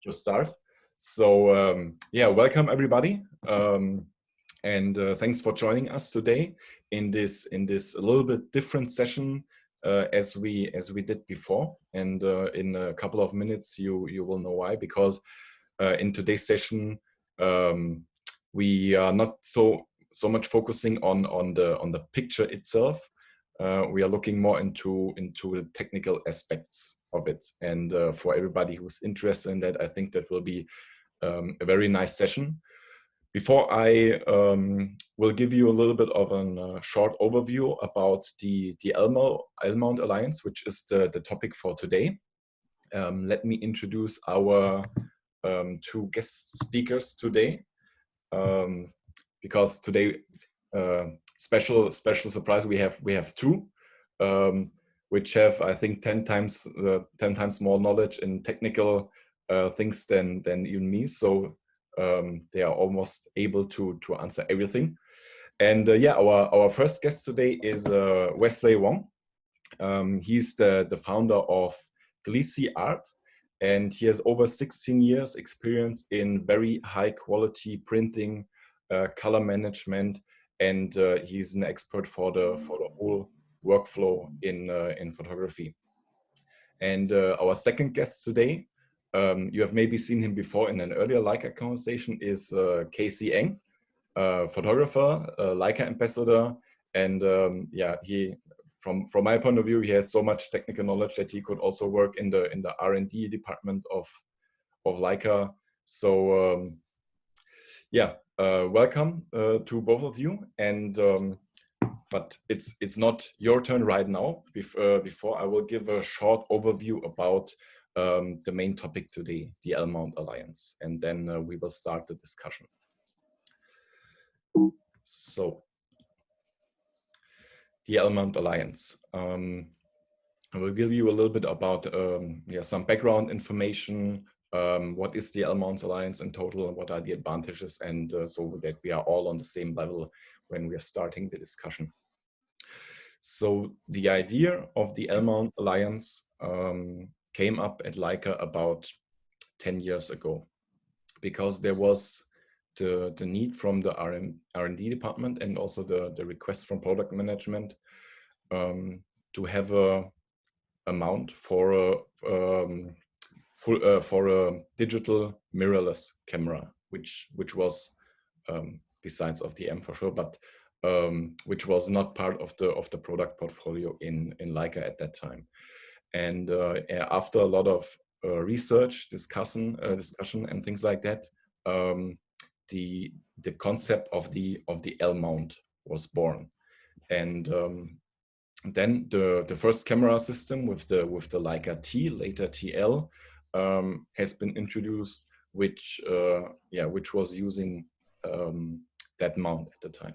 just start. So yeah, welcome everybody, and thanks for joining us today in this a little bit different session as we did before. And in a couple of minutes, you will know why. Because in today's session, we are not so much focusing on the picture itself. We are looking more into the technical aspects of it. And for everybody who's interested in that, I think that will be a very nice session. Before I will give you a little bit of a short overview about the L-mount Alliance, which is the topic for today, let me introduce our two guest speakers today. Because today, special surprise, we have two, which have, I think, 10 times more knowledge in technical things than even me. So they are almost able to answer everything. And yeah, our first guest today is Wesley Wong. He's the founder of Gleesy Art, and he has over 16 years experience in very high quality printing, color management, and he's an expert for the whole workflow in photography. And our second guest today, you have maybe seen him before in an earlier Leica conversation, is Casey Eng, photographer, Leica ambassador, and yeah, he, from my point of view, he has so much technical knowledge that he could also work in the R&D department of Leica. So yeah, welcome to both of you. And but it's not your turn right now. Before I will give a short overview about the main topic today, the L-mount Alliance, and then we will start the discussion. So, the L-mount Alliance. I will give you a little bit about yeah, some background information. What is the L-mount Alliance in total? What are the advantages? And so that we are all on the same level when we are starting the discussion. So the idea of the L-mount Alliance came up at Leica about 10 years ago, because there was the need from the R&D department and also the request from product management to have a mount for a digital mirrorless camera, which was besides of the M for sure, but which was not part of the product portfolio in Leica at that time. And after a lot of research, discussion, and things like that, the concept of the L mount was born. And then the first camera system with the Leica T, later TL, has been introduced, which was using that mount at the time.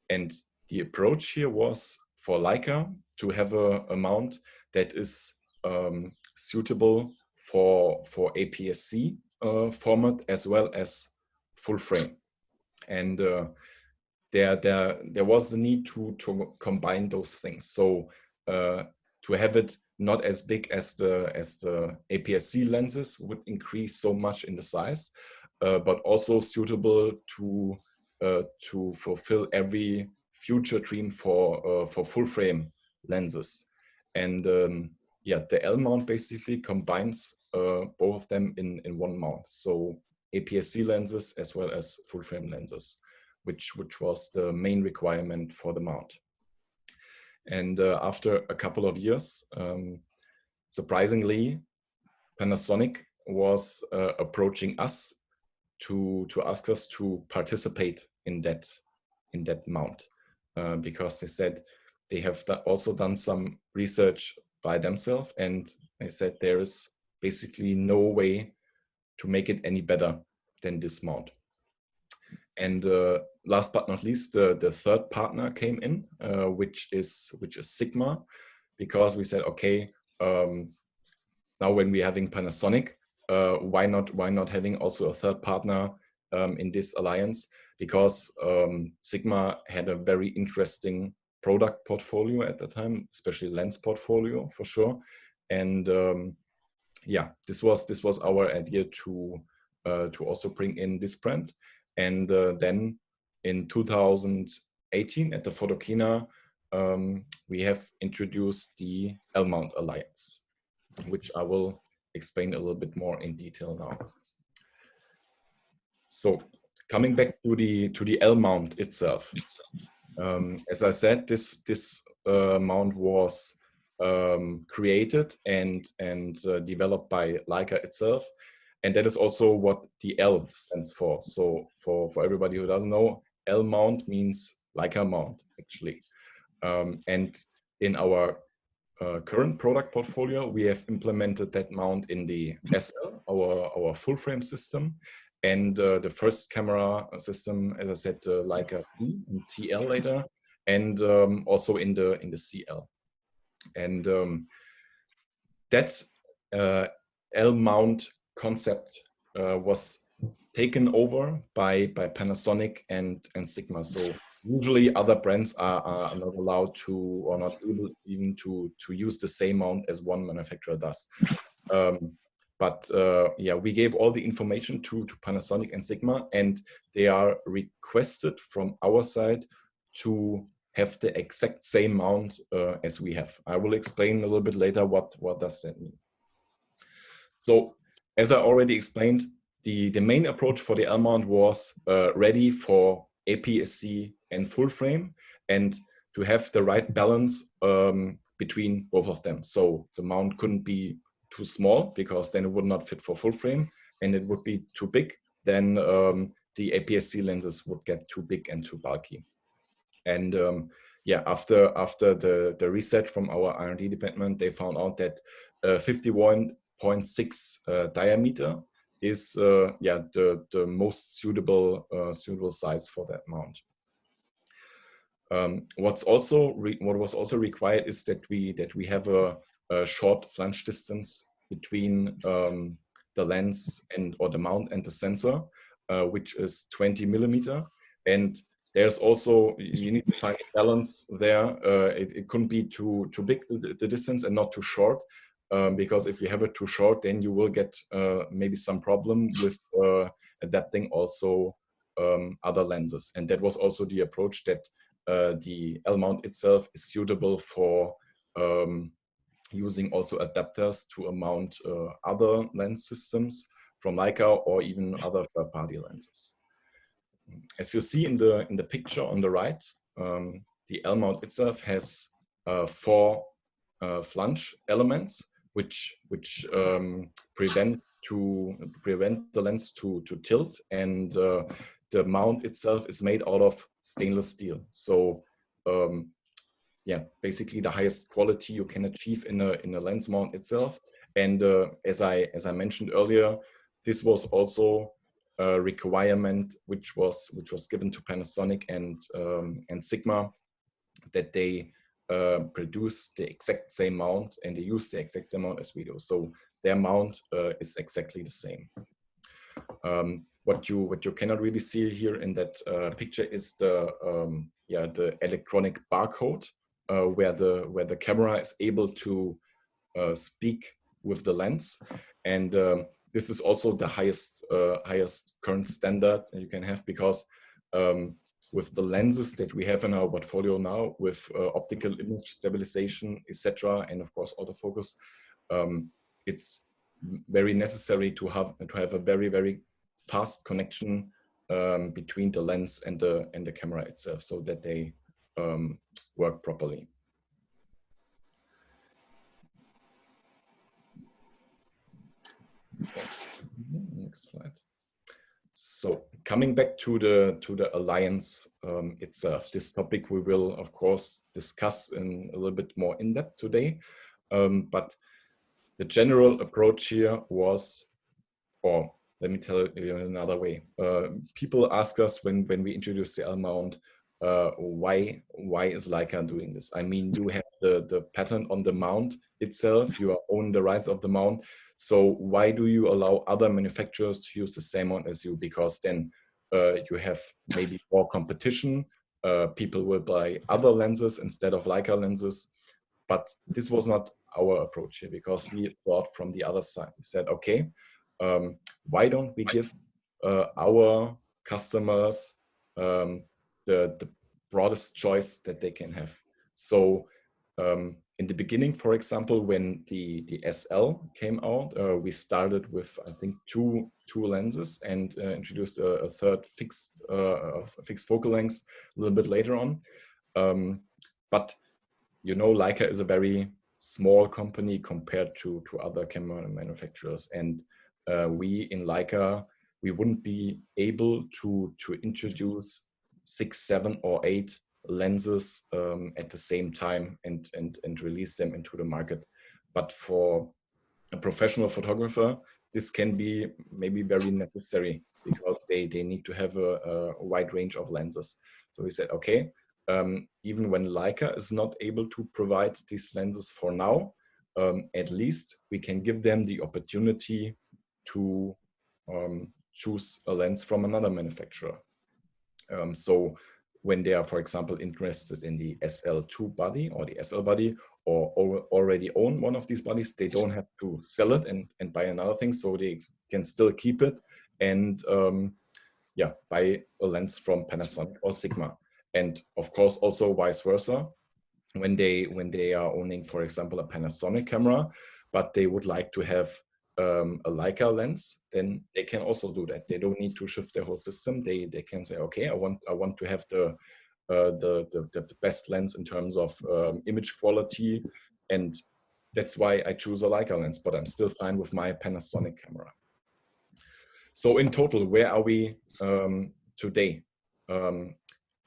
And the approach here was for Leica to have a mount that is suitable for APS-C format as well as full frame. And there was the need to combine those things. So to have it not as big as the APS-C lenses would increase so much in the size, but also suitable to fulfill every future dream for full frame lenses. And yeah, the L mount basically combines both of them in one mount. So APS-C lenses as well as full frame lenses, which was the main requirement for the mount. And after a couple of years, surprisingly, Panasonic was approaching us to ask us to participate in that mount, because they said they have also done some research by themselves, and they said there is basically no way to make it any better than this mount. And last but not least, the third partner came in, which is Sigma, because we said, okay, now when we're having Panasonic, why not having also a third partner in this alliance? Because Sigma had a very interesting product portfolio at the time, especially lens portfolio for sure. And yeah, this was our idea to also bring in this brand. And then in 2018 at the Photokina, we have introduced the L-mount Alliance, which I will explain a little bit more in detail now. So coming back to the L-mount itself, as I said, this mount was created and developed by Leica itself, and that is also what the L stands for. So for everybody who doesn't know, L mount means Leica mount actually, and in our current product portfolio, we have implemented that mount in the SL, our full frame system, and the first camera system, as I said, Leica P and TL later, and also in the CL. And that L mount concept was taken over by Panasonic and Sigma. So usually other brands are not allowed to, or not able even to use the same mount as one manufacturer does. But yeah, we gave all the information to Panasonic and Sigma, and they are requested from our side to have the exact same mount as we have. I will explain a little bit later what does that mean. So as I already explained, the main approach for the L mount was ready for APS-C and full frame, and to have the right balance between both of them. So the mount couldn't be too small, because then it would not fit for full frame, and it would be too big, then the APS-C lenses would get too big and too bulky. And yeah, after the research from our R&D department, they found out that 51.6 diameter is yeah, the most suitable size for that mount. What was also required is that we have a short flange distance between the lens or the mount and the sensor, which is 20 millimeter. And there's also, you need to find a balance there. It couldn't be too big, the distance, and not too short, because if you have it too short, then you will get maybe some problem with adapting also other lenses. And that was also the approach, that the L mount itself is suitable for using also adapters to mount other lens systems from Leica, or even other third-party lenses. As you see in the picture on the right, the L mount itself has 4 flange elements, which prevent the lens to tilt, and the mount itself is made out of stainless steel. So yeah, basically the highest quality you can achieve in a lens mount itself. And as I mentioned earlier, this was also a requirement which was given to Panasonic and Sigma, that they produce the exact same mount and they use the exact same mount as we do. So their mount is exactly the same. What you cannot really see here in that picture is the electronic barcode, where the camera is able to speak with the lens, and this is also the highest current standard you can have, because with the lenses that we have in our portfolio now, with optical image stabilization, etc., and of course autofocus, it's very necessary to have a very fast connection between the lens and the camera itself, so that they work properly. Okay. Next slide. So coming back to the alliance itself, this topic we will of course discuss in a little bit more in depth today, but the general approach here was, or let me tell it in another way. People ask us when we introduce the L mount, why is Leica doing this? I mean, you have the patent on the mount itself, you own the rights of the mount, so why do you allow other manufacturers to use the same mount as you? Because then you have maybe more competition, people will buy other lenses instead of Leica lenses. But this was not our approach here, because we thought from the other side. We said, okay, why don't we give our customers the broadest choice that they can have? So in the beginning, for example, when the SL came out, we started with, I think, two lenses and introduced a third fixed focal length a little bit later on. But you know, Leica is a very small company compared to other camera manufacturers, and we in Leica, we wouldn't be able to introduce 6, 7, or 8 lenses at the same time and release them into the market. But for a professional photographer, this can be maybe very necessary, because they need to have a wide range of lenses. So we said, okay, even when Leica is not able to provide these lenses for now, at least we can give them the opportunity to choose a lens from another manufacturer. So when they are, for example, interested in the SL2 body or the SL body, or already own one of these bodies, they don't have to sell it and buy another thing, so they can still keep it and yeah, buy a lens from Panasonic or Sigma. And of course, also vice versa, when they are owning, for example, a Panasonic camera, but they would like to have a Leica lens, then they can also do that. They don't need to shift their whole system. They can say, okay, I want to have the best lens in terms of image quality, and that's why I choose a Leica lens, but I'm still fine with my Panasonic camera. So in total, where are we today?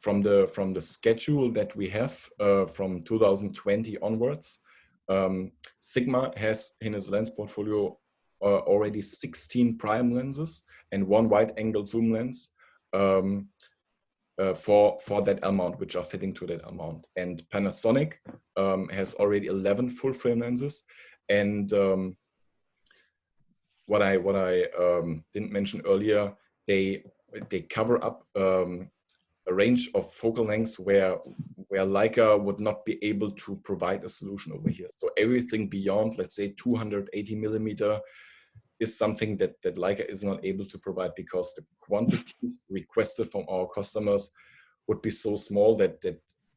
From the schedule that we have from 2020 onwards, Sigma has in its lens portfolio already 16 prime lenses and 1 wide-angle zoom lens for that amount, which are fitting to that amount. And Panasonic has already 11 full-frame lenses. And what I didn't mention earlier, they cover up a range of focal lengths where Leica would not be able to provide a solution over here. So everything beyond, let's say, 280 millimeter is something that Leica is not able to provide, because the quantities requested from our customers would be so small that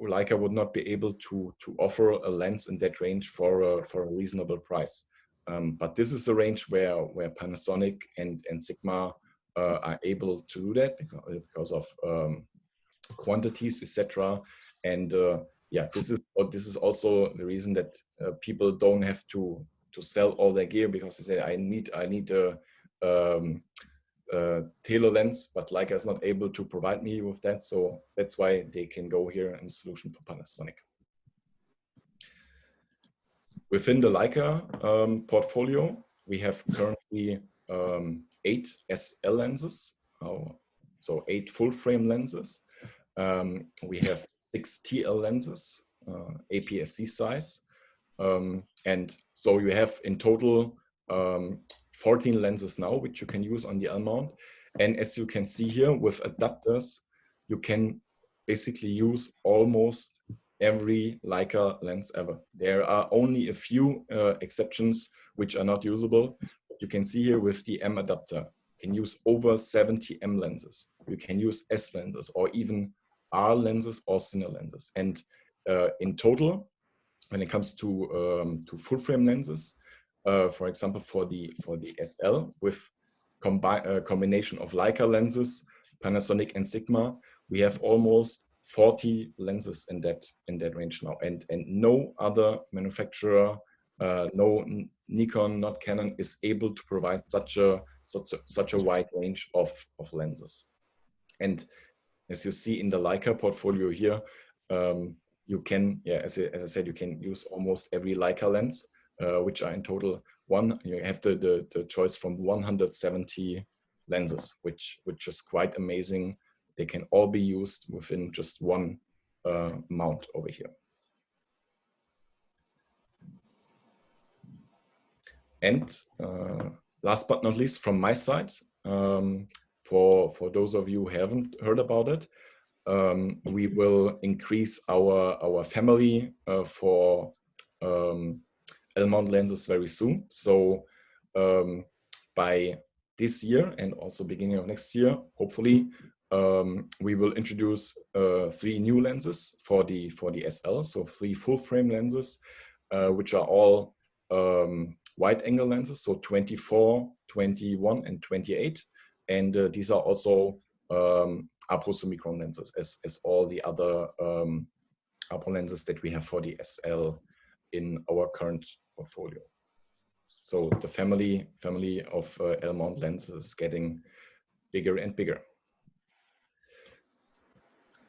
Leica would not be able to offer a lens in that range for a reasonable price. But this is a range where Panasonic and Sigma are able to do that because of quantities, etc. And yeah, this is also the reason that people don't have to sell all their gear, because they say, I need a tele lens, but Leica is not able to provide me with that. So that's why they can go here in the solution for Panasonic. Within the Leica portfolio, we have currently 8 SL lenses, so 8 full frame lenses. We have 6 TL lenses, APS-C size. And so you have in total 14 lenses now, which you can use on the L mount. And as you can see here with adapters, you can basically use almost every Leica lens ever. There are only a few exceptions which are not usable. You can see here with the M adapter, you can use over 70 M lenses. You can use S lenses or even R lenses or Cine lenses. And in total, when it comes to full frame lenses, for example, for the SL with combination of Leica lenses, Panasonic and Sigma, we have almost 40 lenses in that range now, and no other manufacturer, no Nikon, not Canon, is able to provide such a wide range of lenses. And as you see in the Leica portfolio here, you can, yeah, as I said, you can use almost every Leica lens, which are in total you have the choice from 170 lenses, which is quite amazing. They can all be used within just one mount over here. And last but not least, from my side, for those of you who haven't heard about it, we will increase our family for L-mount lenses very soon. So by this year and also beginning of next year, hopefully, we will introduce 3 new lenses for the SL. So 3 full frame lenses, which are all wide angle lenses, so 24, 21, and 28. And these are also apo-summicron lenses, as all the other apo lenses that we have for the SL in our current portfolio. So the family of L-mount lenses is getting bigger and bigger.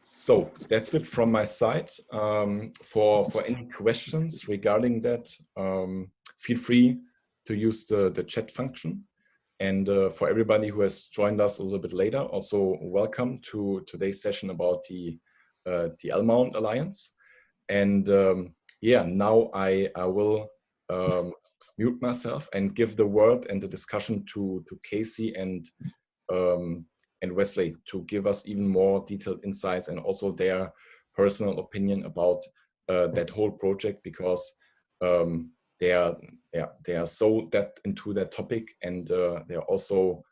So that's it from my side. For any questions regarding that, feel free to use the chat function. And for everybody who has joined us a little bit later, also welcome to today's session about the L-mount Alliance. And yeah, now I will mute myself and give the word and the discussion to Casey and Wesley to give us even more detailed insights and also their personal opinion about that whole project, because they are so depth into that topic, and they are also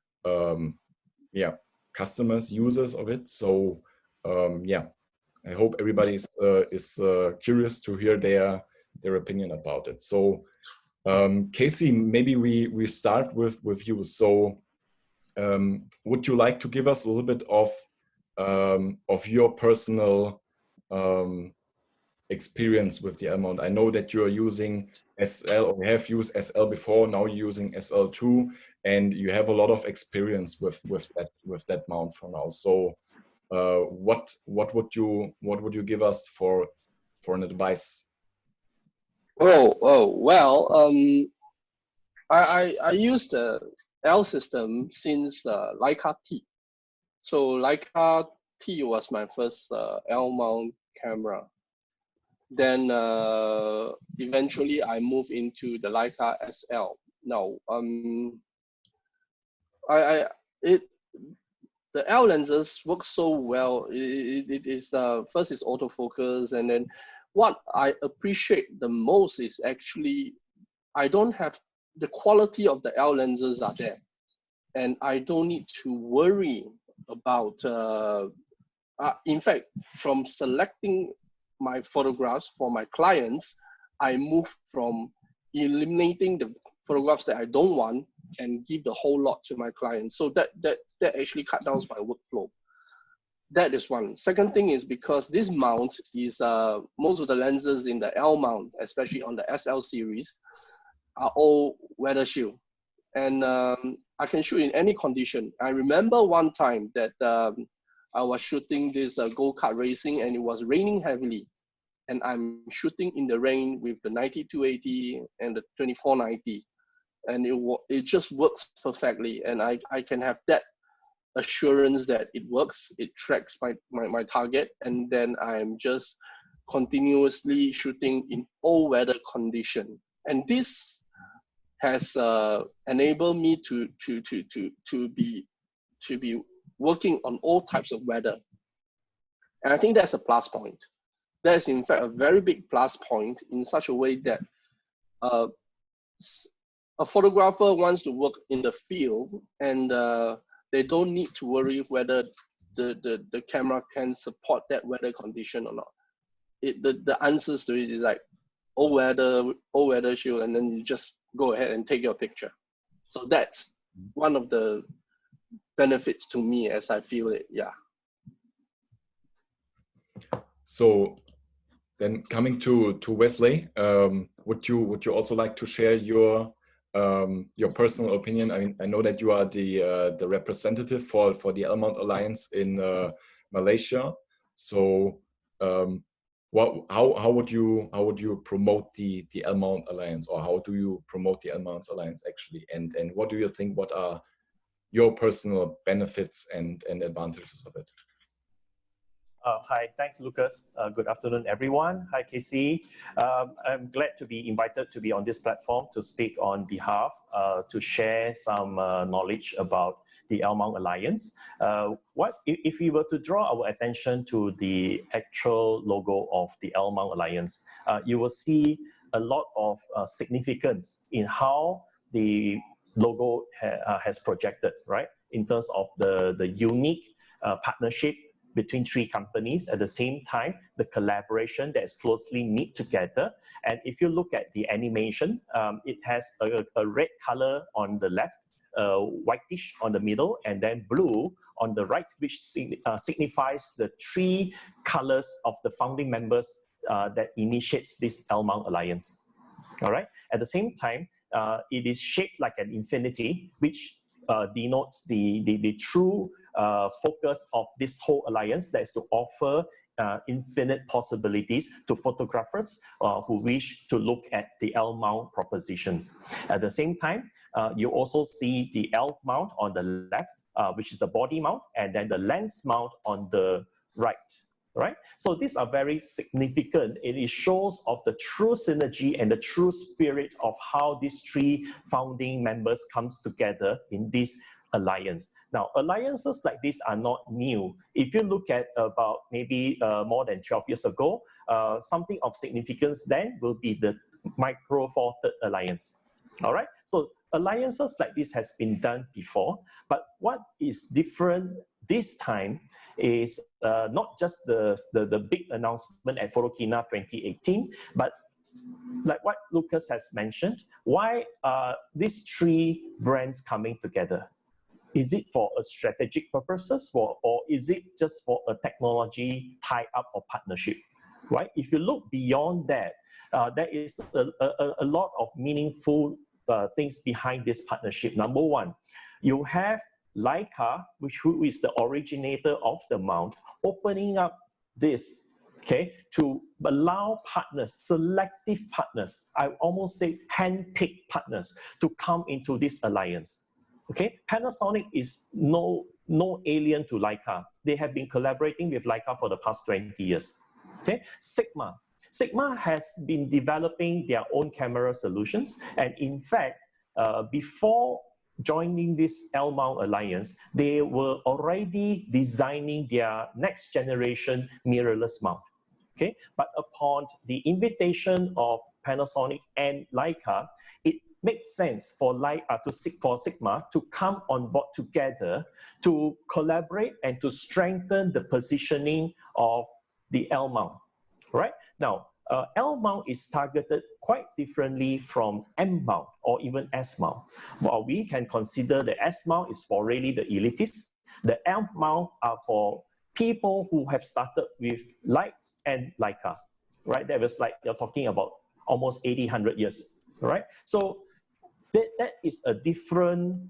customers, users of it. So yeah, I hope everybody is curious to hear their opinion about it. So Casey, maybe we start with you. So would you like to give us a little bit of your personal experience with the L-mount? I know that you are using SL, or have used SL before. Now you're using SL2, and you have a lot of experience with that mount for now. So what would you give us for an advice? Well, I used the L system since Leica T. So Leica T was my first L mount camera. Then eventually I moved into the Leica SL. Now, the L lenses work so well. It is first is autofocus, and then what I appreciate the most is actually I don't have the quality of the L lenses are there, and I don't need to worry about. In fact, from selecting my photographs for my clients, I move from eliminating the photographs that I don't want and give the whole lot to my clients. So that actually cut down my workflow. That is one. Second thing is because this mount is most of the lenses in the L mount, especially on the SL series, are all weather shield, and I can shoot in any condition. I remember one time that I was shooting this go-kart racing, and it was raining heavily, and I'm shooting in the rain with the 9280 and the 2490, and it just works perfectly, and I can have that assurance that it works, it tracks my target, and then I'm just continuously shooting in all weather condition. And this has enabled me to be working on all types of weather. And I think that's a plus point. That is in fact a very big plus point, in such a way that a photographer wants to work in the field, and they don't need to worry whether the camera can support that weather condition or not. The answers to it is like all weather shield, and then you just go ahead and take your picture. So that's one of the benefits to me as I feel it. Yeah. So then coming to Wesley, would you also like to share your personal opinion? I mean, I know that you are the representative for the L-mount Alliance in Malaysia. So how would you promote the L-mount Alliance, or how do you promote the L-mount Alliance actually? And what do you think? What are your personal benefits and advantages of it? Hi, thanks, Lucas. Good afternoon, everyone. Hi, Casey. I'm glad to be invited to be on this platform to speak on behalf, to share some knowledge about the L-mount Alliance. If we were to draw our attention to the actual logo of the L-mount Alliance, you will see a lot of significance in how the logo has projected, right? In terms of the unique partnership between three companies. At the same time, the collaboration that is closely knit together. And if you look at the animation, it has a red color on the left, whitish on the middle, and then blue on the right, which signifies the three colors of the founding members that initiates this L-mount alliance. All right. At the same time, it is shaped like an infinity, which denotes the true focus of this whole alliance, that is to offer infinite possibilities to photographers who wish to look at the L-mount propositions. At the same time, you also see the L-mount on the left, which is the body mount, and then the lens mount on the right. Right? So these are very significant. It shows of the true synergy and the true spirit of how these three founding members comes together in this alliance. Now, alliances like this are not new. If you look at about maybe more than 12 years ago, something of significance then will be the Micro Four Third Alliance. All right? So alliances like this has been done before, but what is different this time is not just the big announcement at Photokina 2018, but like what Lucas has mentioned, why are these three brands coming together? Is it for a strategic purposes, or is it just for a technology tie-up or partnership? Right? If you look beyond that, there is a lot of meaningful things behind this partnership. Number one, you have Leica, who is the originator of the mount, opening up this, okay, to allow partners, selective partners, I almost say hand-picked partners, to come into this alliance. Okay, Panasonic is no alien to Leica. They have been collaborating with Leica for the past 20 years. Okay, Sigma has been developing their own camera solutions, and in fact, before joining this L-mount alliance, they were already designing their next generation mirrorless mount. Okay, but upon the invitation of Panasonic and Leica, it makes sense for Sigma to come on board together to collaborate and to strengthen the positioning of the L-mount. Right now, L-mount is targeted quite differently from M-mount or even S-mount. While we can consider the S-mount is for really the elitists, the M-mount are for people who have started with lights and Leica, right? That was like, you're talking about almost 80, 100 years, right? So that is a different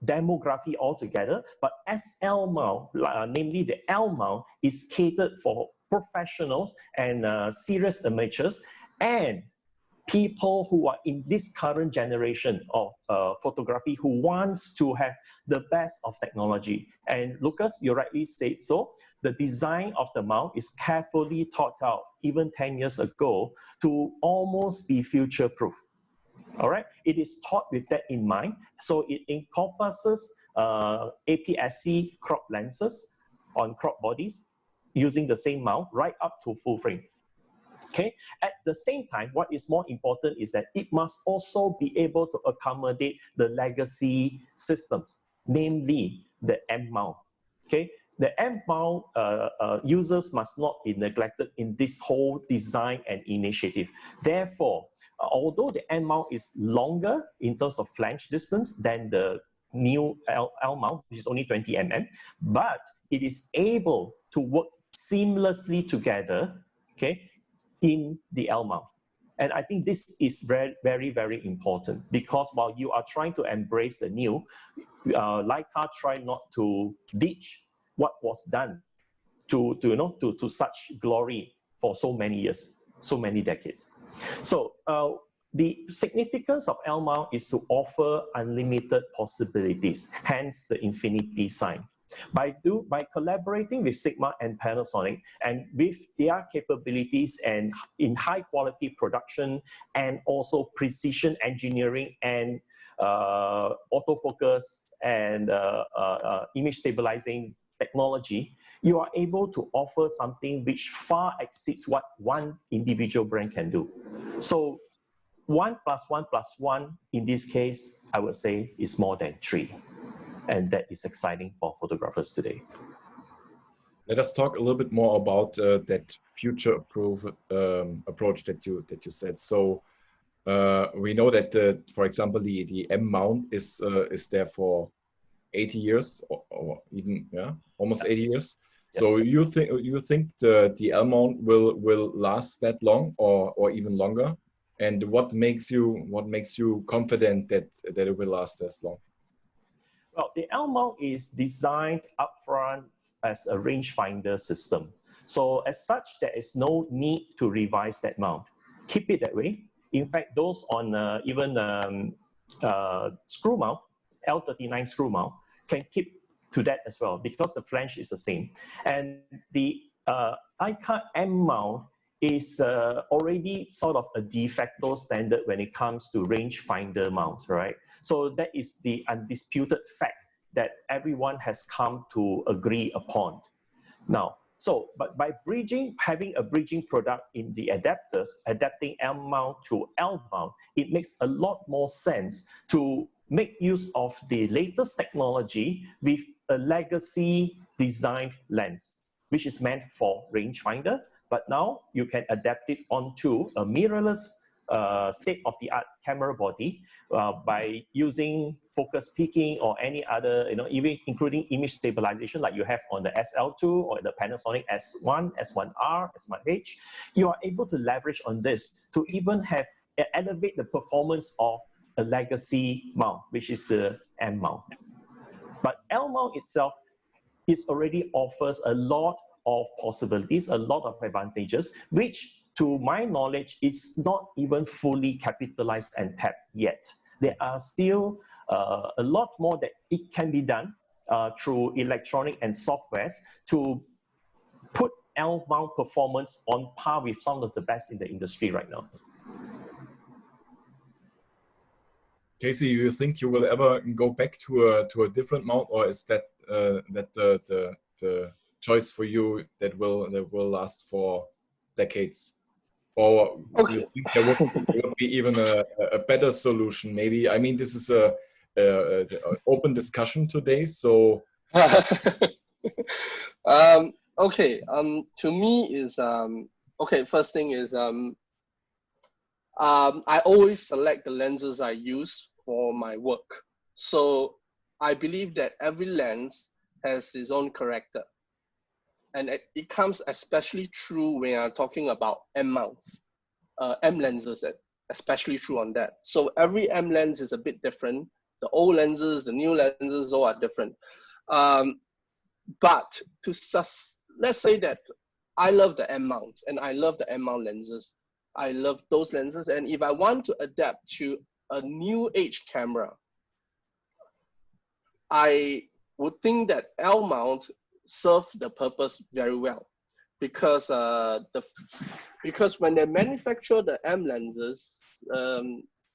demography altogether, but SL mount, namely the L mount, is catered for professionals and serious amateurs and people who are in this current generation of photography who wants to have the best of technology. And Lucas, you rightly said so, the design of the mount is carefully thought out even 10 years ago to almost be future-proof. All right, it is thought with that in mind. So it encompasses APS-C crop lenses on crop bodies using the same mount right up to full frame. Okay. At the same time, what is more important is that it must also be able to accommodate the legacy systems, namely the M mount. Okay. The M mount users must not be neglected in this whole design and initiative. Therefore, although the M mount is longer in terms of flange distance than the new L mount, which is only 20 mm, but it is able to work seamlessly together, okay, in the L mount. And I think this is very, very, very important, because while you are trying to embrace the new, Leica try not to ditch what was done to such glory for so many years, so many decades. So the significance of L mount is to offer unlimited possibilities, hence the infinity sign. By collaborating with Sigma and Panasonic, and with their capabilities and in high quality production and also precision engineering and autofocus and image stabilizing technology, you are able to offer something which far exceeds what one individual brand can do. So 1 + 1 + 1 in this case, I would say, is more than 3. And that is exciting for photographers today. Let us talk a little bit more about that future-proof approach that you said. So we know that, for example, the M mount is there for 80 years or even almost 80 years. Yeah. So you think the L mount will last that long or even longer? And what makes you confident that it will last as long? Well, the L mount is designed upfront as a rangefinder system. So as such, there is no need to revise that mount. Keep it that way. In fact, those on even screw mount, L39 screw mount, can keep to that as well because the flange is the same. And the Leica M mount is already sort of a de facto standard when it comes to rangefinder mounts, right? So that is the undisputed fact that everyone has come to agree upon. Now, but by having a bridging product in the adapters, adapting M mount to L mount, it makes a lot more sense to make use of the latest technology with a legacy designed lens, which is meant for rangefinder, but now you can adapt it onto a mirrorless state-of-the-art camera body by using focus peaking or any other, even including image stabilization like you have on the SL2 or the Panasonic S1, S1R, S1H. You are able to leverage on this to even elevate the performance of a legacy mount, which is the M mount. But L mount itself already offers a lot of possibilities, a lot of advantages, which to my knowledge, is not even fully capitalized and tapped yet. There are still a lot more that it can be done through electronic and softwares to put L mount performance on par with some of the best in the industry right now. Casey, you think you will ever go back to a different mount, or is that the choice for you that will last for decades? Or Okay. you think there would be even a better solution? Maybe, I mean, this is a open discussion today. So, okay. To me is okay. First thing is I always select the lenses I use for my work. So I believe that every lens has its own character. And it comes especially true when I'm talking about M mounts, M lenses, especially true on that. So every M lens is a bit different. The old lenses, the new lenses, all are different. But let's say that I love the M mount and I love the M mount lenses. I love those lenses. And if I want to adapt to a new age camera, I would think that L mount serve the purpose very well, because because when they manufacture the M lenses,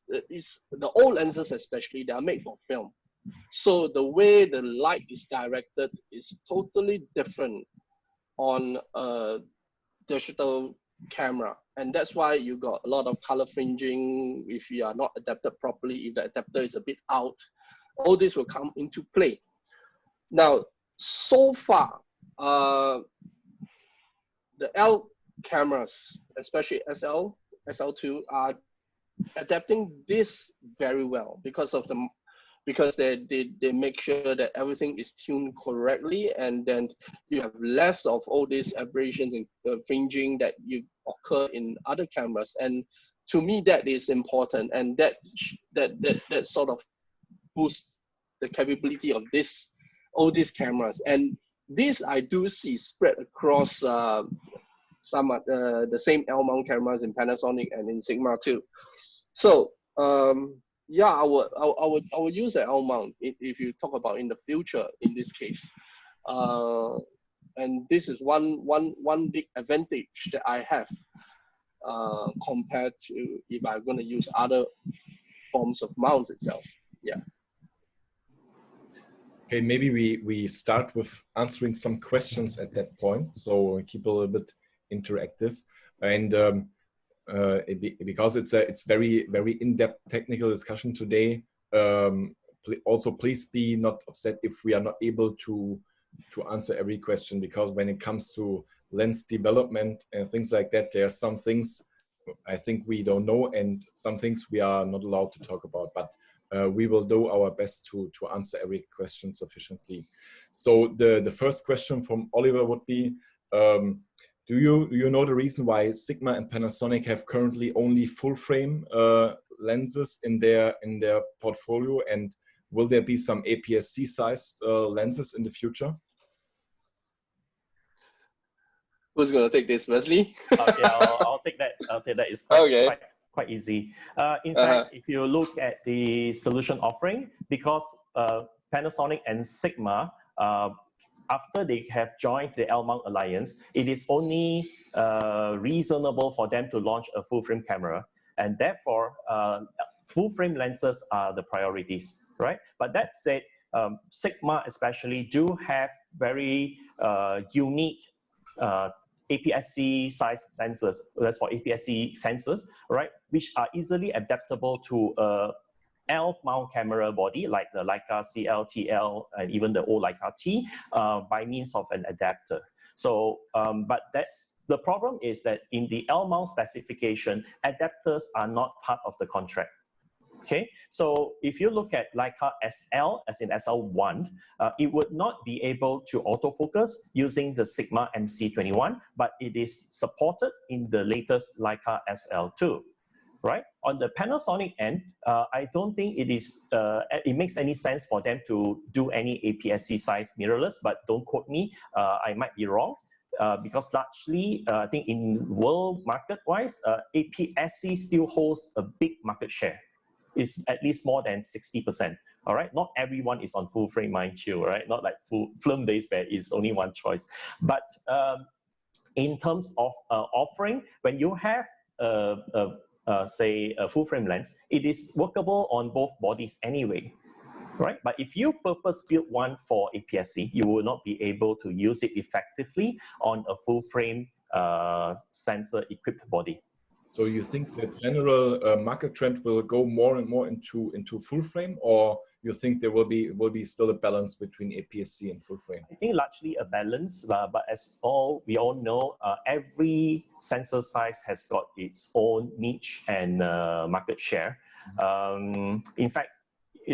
it's the old lenses especially, they are made for film. So the way the light is directed is totally different on a digital camera, and that's why you got a lot of color fringing if you are not adapted properly. If the adapter is a bit out, all this will come into play. Now, so far, the L cameras, especially SL, SL2, are adapting this very well because they make sure that everything is tuned correctly, and then you have less of all these aberrations and fringing that you occur in other cameras. And to me, that is important, and that sort of boosts the capability of all these cameras. And this I do see spread across some of the same L mount cameras in Panasonic and in Sigma too. So yeah, I would use the L mount if you talk about in the future in this case. And this is one big advantage that I have compared to if I'm going to use other forms of mounts itself. Yeah. Okay, maybe we start with answering some questions at that point, so keep a little bit interactive, and because it's very in-depth technical discussion today. Also, please be not upset if we are not able to answer every question, because when it comes to lens development and things like that, there are some things I think we don't know, and some things we are not allowed to talk about. But we will do our best to answer every question sufficiently. So the first question from Oliver would be, do you know the reason why Sigma and Panasonic have currently only full frame lenses in their portfolio, and will there be some APS-C sized lenses in the future? Who's going to take this, Wesley? Okay, I'll take that. It's quite easy. In fact, if you look at the solution offering, because Panasonic and Sigma, after they have joined the L-mount alliance, it is only reasonable for them to launch a full frame camera, and therefore full frame lenses are the priorities, right? But that said, Sigma especially do have very unique APS-C size sensors. That's for APS-C sensors, right? Which are easily adaptable to a L-mount camera body like the Leica CL, TL, and even the old Leica T by means of an adapter. So, but the problem is that in the L-mount specification, adapters are not part of the contract. Okay, so if you look at Leica SL, as in SL1, it would not be able to autofocus using the Sigma MC21, but it is supported in the latest Leica SL2, right? On the Panasonic end, I don't think it makes any sense for them to do any APS-C size mirrorless, but don't quote me, I might be wrong. Because largely, I think in world market-wise, APS-C still holds a big market share. Is at least more than 60%. All right, not everyone is on full frame, mind you, right? Not like film days where it's only one choice. But in terms of offering, when you have say a full frame lens, it is workable on both bodies anyway, right? But if you purpose build one for APS-C, you will not be able to use it effectively on a full frame sensor equipped body. So you think the general market trend will go more and more into full frame, or you think there will be still a balance between APS-C and full frame? I think largely a balance, but as we all know, every sensor size has got its own niche and market share. In fact,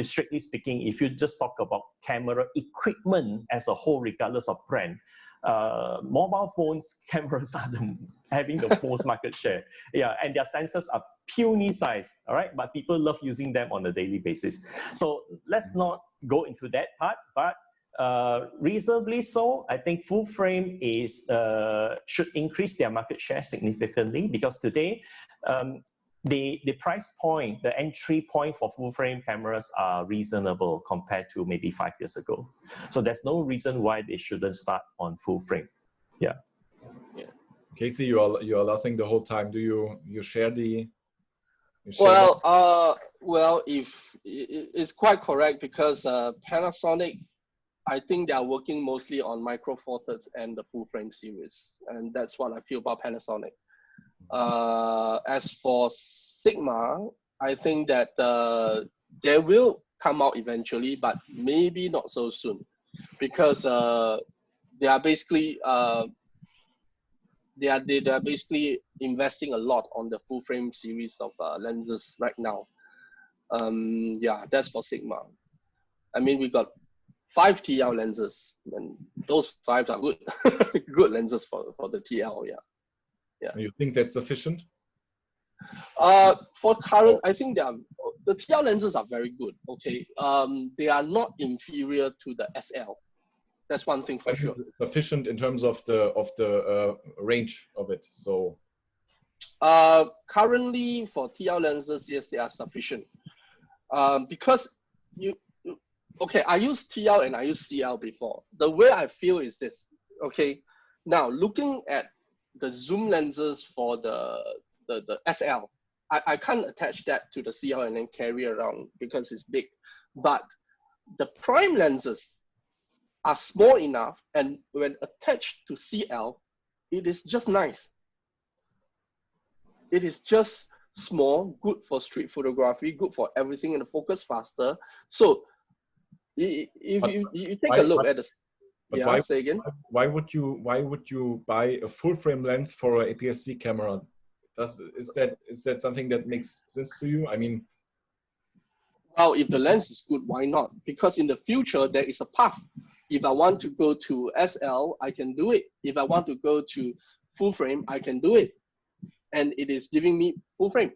strictly speaking, if you just talk about camera equipment as a whole, regardless of brand, mobile phones cameras are having the most market share. Yeah, and their sensors are puny size, all right? But people love using them on a daily basis. So let's not go into that part, but reasonably so, I think full frame should increase their market share significantly, because today, the price point, the entry point for full frame cameras are reasonable compared to maybe 5 years ago. So there's no reason why they shouldn't start on full frame. Yeah. Casey, you are laughing the whole time. Do you share the? Well, if it's quite correct, because Panasonic, I think they are working mostly on Micro Four Thirds and the full frame series, and that's what I feel about Panasonic. As for Sigma, I think that they will come out eventually, but maybe not so soon, because they are basically they are basically investing a lot on the full frame series of lenses right now. Yeah, that's for Sigma. I mean, we got 5 TL lenses, and those 5 are good, good lenses for the TL. Yeah. You think that's sufficient? For current, I think the TL lenses are very good. Okay, they are not inferior to the SL. That's one thing for sure. Sufficient in terms of the range of it. So currently for TL lenses, yes, they are sufficient. Because okay, I use TL and I use CL before. The way I feel is this. Okay, now looking at the zoom lenses for the SL, I can't attach that to the CL and then carry around because it's big. But the prime lenses, are small enough, and when attached to CL, it is just nice. It is just small, good for street photography, good for everything, and the focus faster. So if you take a look at the, but say again. Why would you buy a full frame lens for an APS-C camera? Is that something that makes sense to you? I mean, well, if the lens is good, why not? Because in the future there is a path. If I want to go to SL, I can do it. If I want to go to full frame, I can do it, and it is giving me full frame.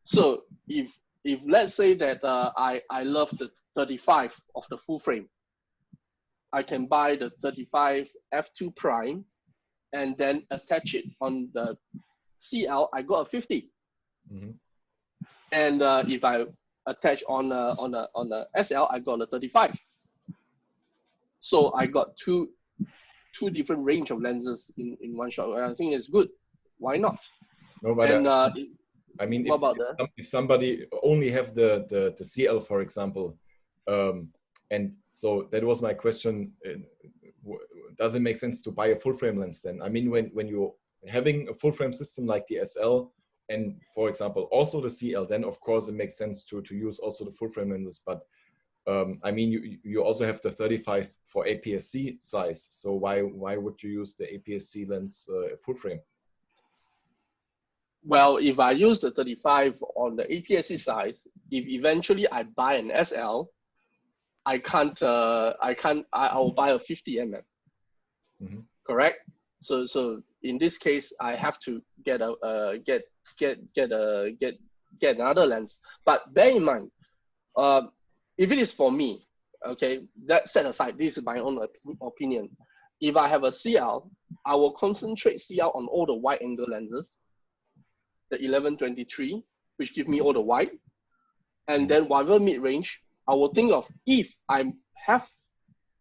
So if let's say that I love the 35 of the full frame, I can buy the 35 f2 prime and then attach it on the CL. I got a 50. mm-hmm. And if I attach on the SL, I got a 35. So I got two different range of lenses in one shot. I think it's good. Why not? No, but and I mean, what if somebody only have the CL, for example, and so that was my question. Does it make sense to buy a full frame lens then? I mean, when you're having a full frame system like the SL and, for example, also the CL, then of course it makes sense to use also the full frame lenses. But I mean, you also have the 35 for APS-C size. So why would you use the APS-C lens full frame? Well, if I use the 35 on the APS-C size, if eventually I buy an SL, I'll buy a 50 mm. Mm-hmm. Correct? So in this case, I have to get another lens. But bear in mind, if it is for me, okay, that set aside, this is my own opinion. If I have a CL, I will concentrate CL on all the wide angle lenses, the 11-23, which give me all the wide, and then whatever mid-range, I will think of if I have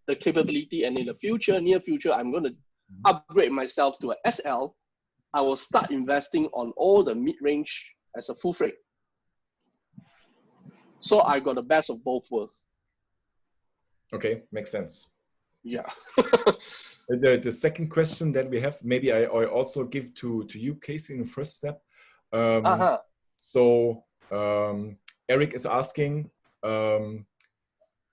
the capability and in the future, near future, I'm going to upgrade myself to a SL, I will start investing on all the mid-range as a full frame. So I got the best of both worlds. Okay, makes sense. Yeah. The second question that we have, maybe I also give to you, Casey, in the first step. So Eric is asking,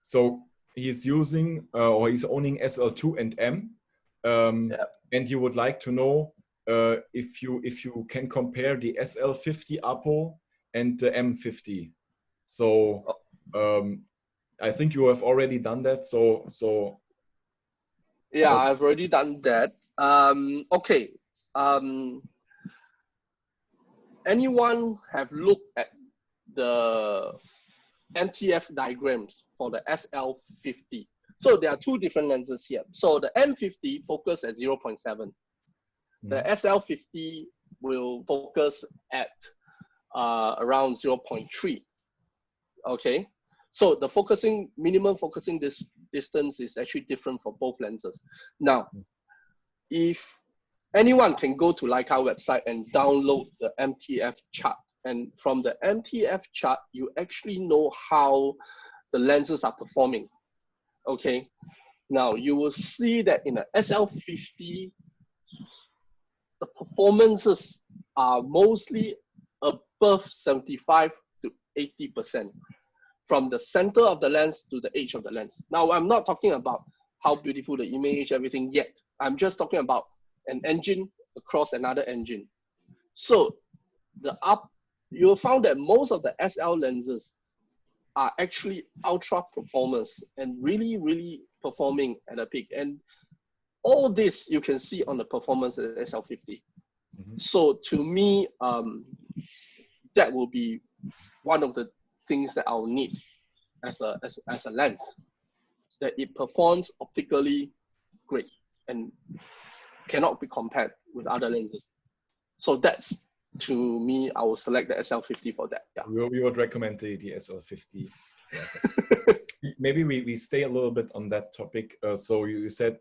so he's using or he's owning SL2 and M, and he would like to know if you can compare the SL50 Apo and the M50. So I think you have already done that. So yeah, I've already done that. Okay. Anyone have looked at the MTF diagrams for the SL50? So there are two different lenses here. So the M50 focus at 0.7. The SL50 will focus at around 0.3. Okay. So the minimum focusing distance is actually different for both lenses. Now, if anyone can go to Leica website and download the MTF chart, and from the MTF chart, you actually know how the lenses are performing. Okay. Now you will see that in the SL50, the performances are mostly above 75 to 80%. From the center of the lens to the edge of the lens. Now, I'm not talking about how beautiful the image, everything yet. I'm just talking about an engine across another engine. So you'll find that most of the SL lenses are actually ultra performance and really, really performing at a peak. And all this you can see on the performance of the SL50. So to me, that will be one of the things that I'll need as a lens, that it performs optically great and cannot be compared with other lenses. So that's, to me, I will select the SL50 for that. Yeah. We would recommend the SL50. Maybe we stay a little bit on that topic. So you said,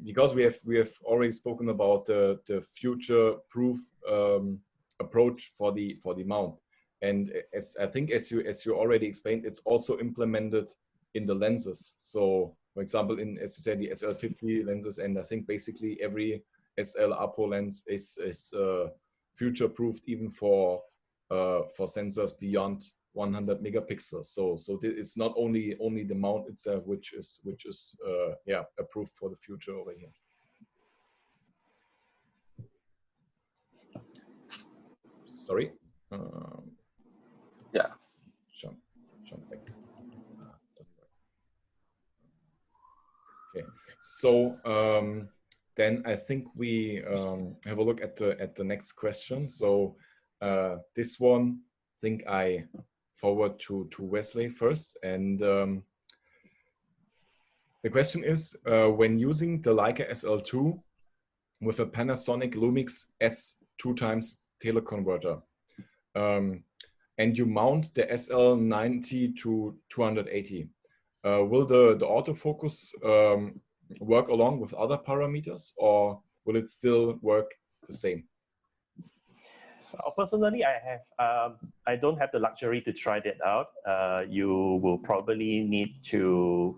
because we have already spoken about the future-proof approach for the mount. And as you already explained, it's also implemented in the lenses. So for example, in, as you said, the SL50 lenses, and I think basically every SL Apo lens is future-proofed even for sensors beyond 100 megapixels. So it's not only the mount itself which is yeah, approved for the future over here. Sorry. Yeah. Jump back. Okay. So then I think we have a look at the next question. So this one, I think I forward to Wesley first, and the question is, when using the Leica SL2 with a Panasonic Lumix S2x teleconverter, and you mount the SL90 to 280, will the autofocus work along with other parameters, or will it still work the same? Personally, I don't have the luxury to try that out. You will probably need to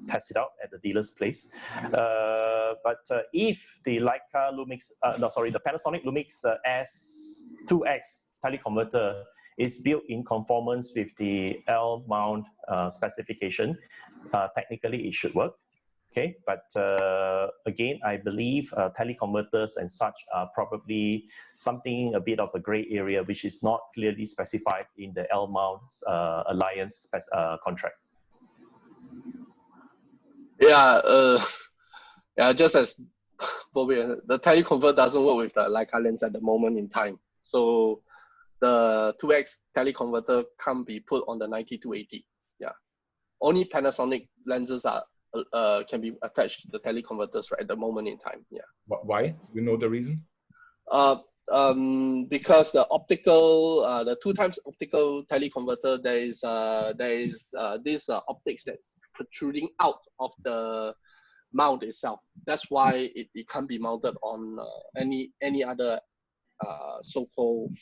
test it out at the dealer's place. But if the Leica Lumix, the Panasonic Lumix S2X teleconverter is built in conformance with the L mount specification, technically it should work. Okay, but again, I believe teleconverters and such are probably something a bit of a gray area, which is not clearly specified in the L mount alliance contract. Yeah, yeah. Just as Bobby, the teleconverter doesn't work with the Leica lens at the moment in time. So the 2X teleconverter can't be put on the 90-80. Yeah, only Panasonic lenses are can be attached to the teleconverters right at the moment in time. Yeah. Why? Do you know the reason? Because the optical, the 2x optical teleconverter, there is this optics that's protruding out of the mount itself. That's why it can't be mounted on any other so-called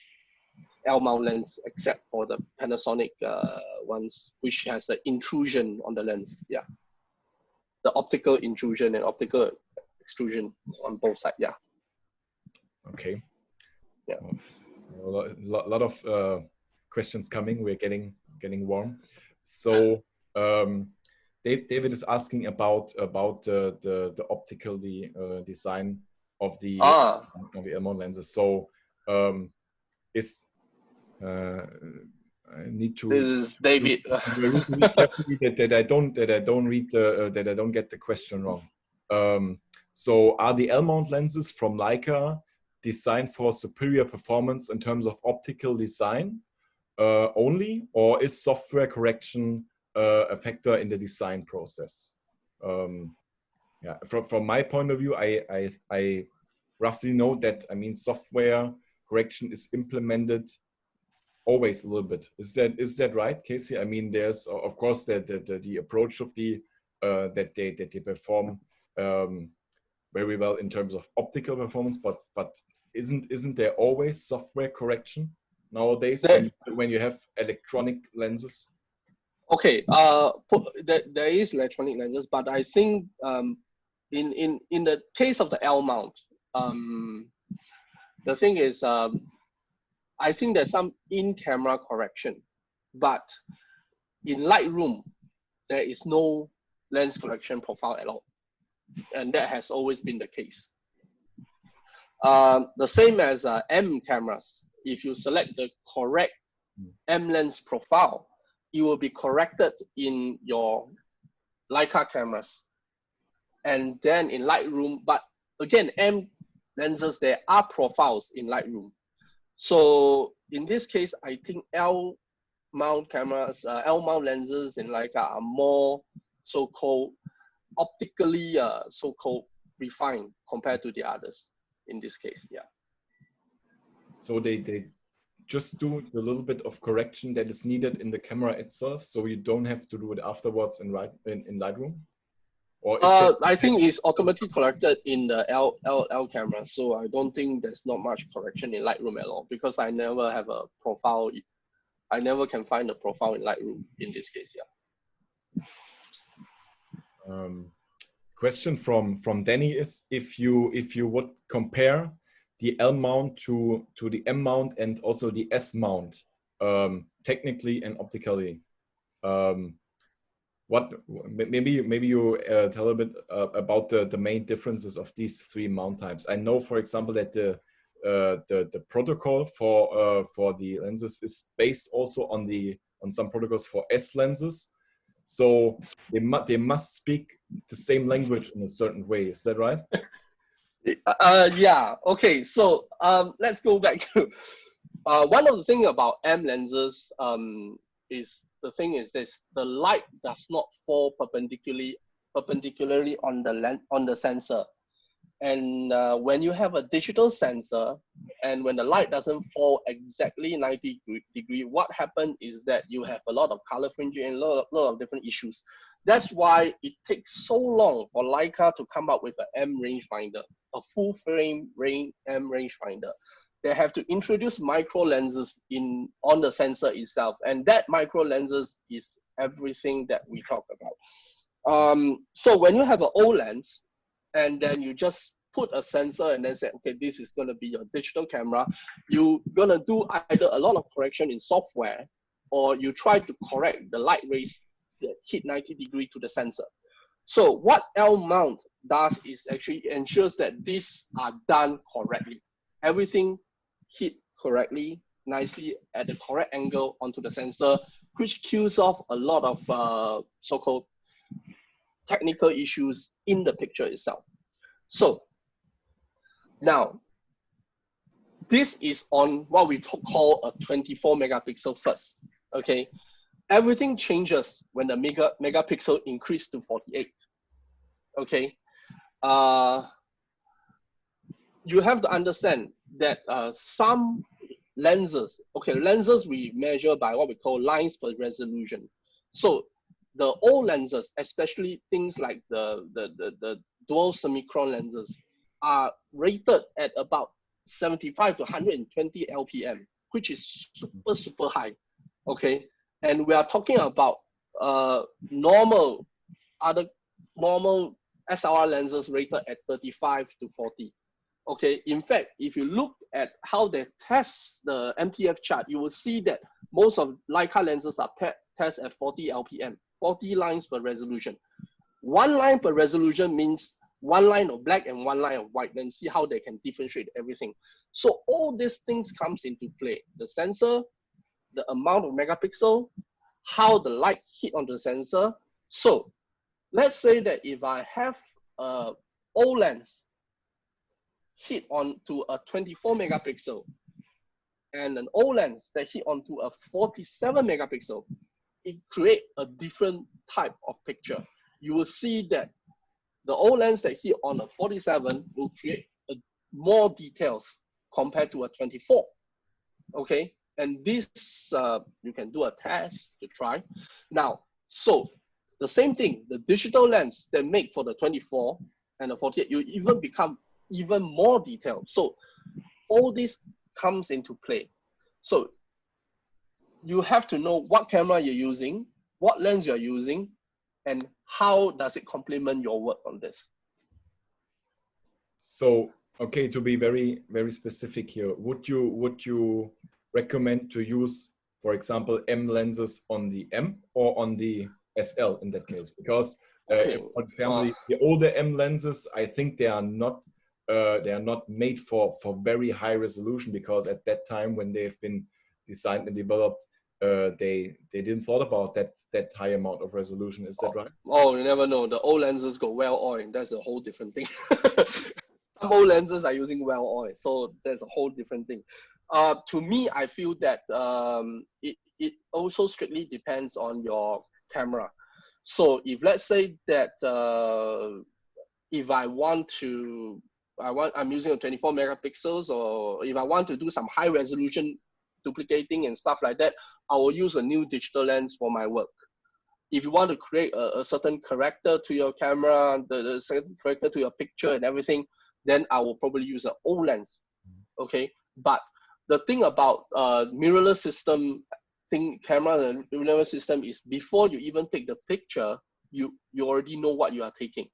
L mount lens except for the Panasonic ones, which has an intrusion on the lens. Yeah. The optical intrusion and optical extrusion on both sides. Yeah. Okay. Yeah. So a lot of questions coming. We're getting warm. So David is asking about the optical design of the L-mount lenses. So I need to. This is David. that I don't get the question wrong. So are the L-mount lenses from Leica designed for superior performance in terms of optical design only, or is software correction a factor in the design process? Yeah, from my point of view, I roughly know that, I mean, software correction is implemented always a little bit. Is that right, Casey? I mean, there's of course that the approach should be that they perform very well in terms of optical performance, but isn't there always software correction nowadays when you have electronic lenses? Okay, there is electronic lenses, but I think in the case of the L mount, the thing is, I think there's some in-camera correction, but in Lightroom, there is no lens correction profile at all. And that has always been the case. The same as M cameras. If you select the correct M lens profile, it will be corrected in your Leica cameras. And then in Lightroom, but again, M lenses, there are profiles in Lightroom. So in this case, I think L mount cameras, L mount lenses in Leica are more so-called optically so-called refined compared to the others in this case. Yeah. So they just do a little bit of correction that is needed in the camera itself, so you don't have to do it afterwards in Lightroom? Or is I think it's automatically corrected in the L camera, so I don't think there's not much correction in Lightroom at all, because I never have a profile. I never can find a profile in Lightroom in this case. Yeah. Question from Danny is if you would compare the L mount to the M mount and also the S mount, technically and optically, what maybe you tell a bit about the main differences of these three mount types. I know, for example, that the protocol for the lenses is based also on some protocols for S lenses, so they must speak the same language in a certain way. Is that right? Yeah. Okay. So let's go back to one of the things about M lenses. Is this: the light does not fall perpendicularly on the sensor. And when you have a digital sensor, and when the light doesn't fall exactly 90 degree, what happens is that you have a lot of color fringing and a lot of different issues. That's why it takes so long for Leica to come up with an M rangefinder, a full frame M rangefinder. They have to introduce micro lenses on the sensor itself, and that micro lenses is everything that we talk about. So when you have an O lens, and then you just put a sensor and then say, okay, this is going to be your digital camera, you're going to do either a lot of correction in software, or you try to correct the light rays that hit 90 degree to the sensor. So what L mount does is actually ensures that these are done correctly. Everything hit correctly, nicely at the correct angle onto the sensor, which kills off a lot of so-called technical issues in the picture itself. So now, this is on what we call a 24 megapixel first. Okay, everything changes when the megapixel increase to 48. Okay, you have to understand that some lenses, lenses we measure by what we call lines per resolution. So the old lenses, especially things like the dual semicron lenses, are rated at about 75 to 120 LPM, which is super high. Okay, and we are talking about normal SLR lenses rated at 35 to 40. Okay, in fact, if you look at how they test the MTF chart, you will see that most of Leica lenses are test at 40 LPM, 40 lines per resolution. 1 line per resolution means 1 line of black and 1 line of white. Then see how they can differentiate everything. So all these things comes into play: the sensor, the amount of megapixel, how the light hit on the sensor. So let's say that if I have a O lens hit onto a 24 megapixel and an O lens that hit onto a 47 megapixel, it creates a different type of picture. You will see that the O lens that hit on a 47 will create more details compared to a 24. Okay, and this you can do a test to try. Now, so the same thing, the digital lens they make for the 24 and the 48, you even become even more detailed. So all this comes into play. So you have to know what camera you're using, what lens you're using, and how does it complement your work on this. So, okay, to be very specific here, would you recommend to use, for example, M lenses on the M or on the SL in that case? Because for example, the older M lenses, I think they are not made for very high resolution, because at that time when they've been designed and developed, they didn't thought about that high amount of resolution. Is that right? Oh, you never know. The old lenses go well oil. That's a whole different thing. Some old lenses are using well oil, so that's a whole different thing. To me, I feel that it also strictly depends on your camera. So if let's say that if I'm using a 24 megapixels, or if I want to do some high resolution duplicating and stuff like that, I will use a new digital lens for my work. If you want to create a certain character to your camera, the certain character to your picture and everything, then I will probably use an O lens. Okay, but the thing about mirrorless system camera and mirrorless system is, before you even take the picture, you already know what you are taking.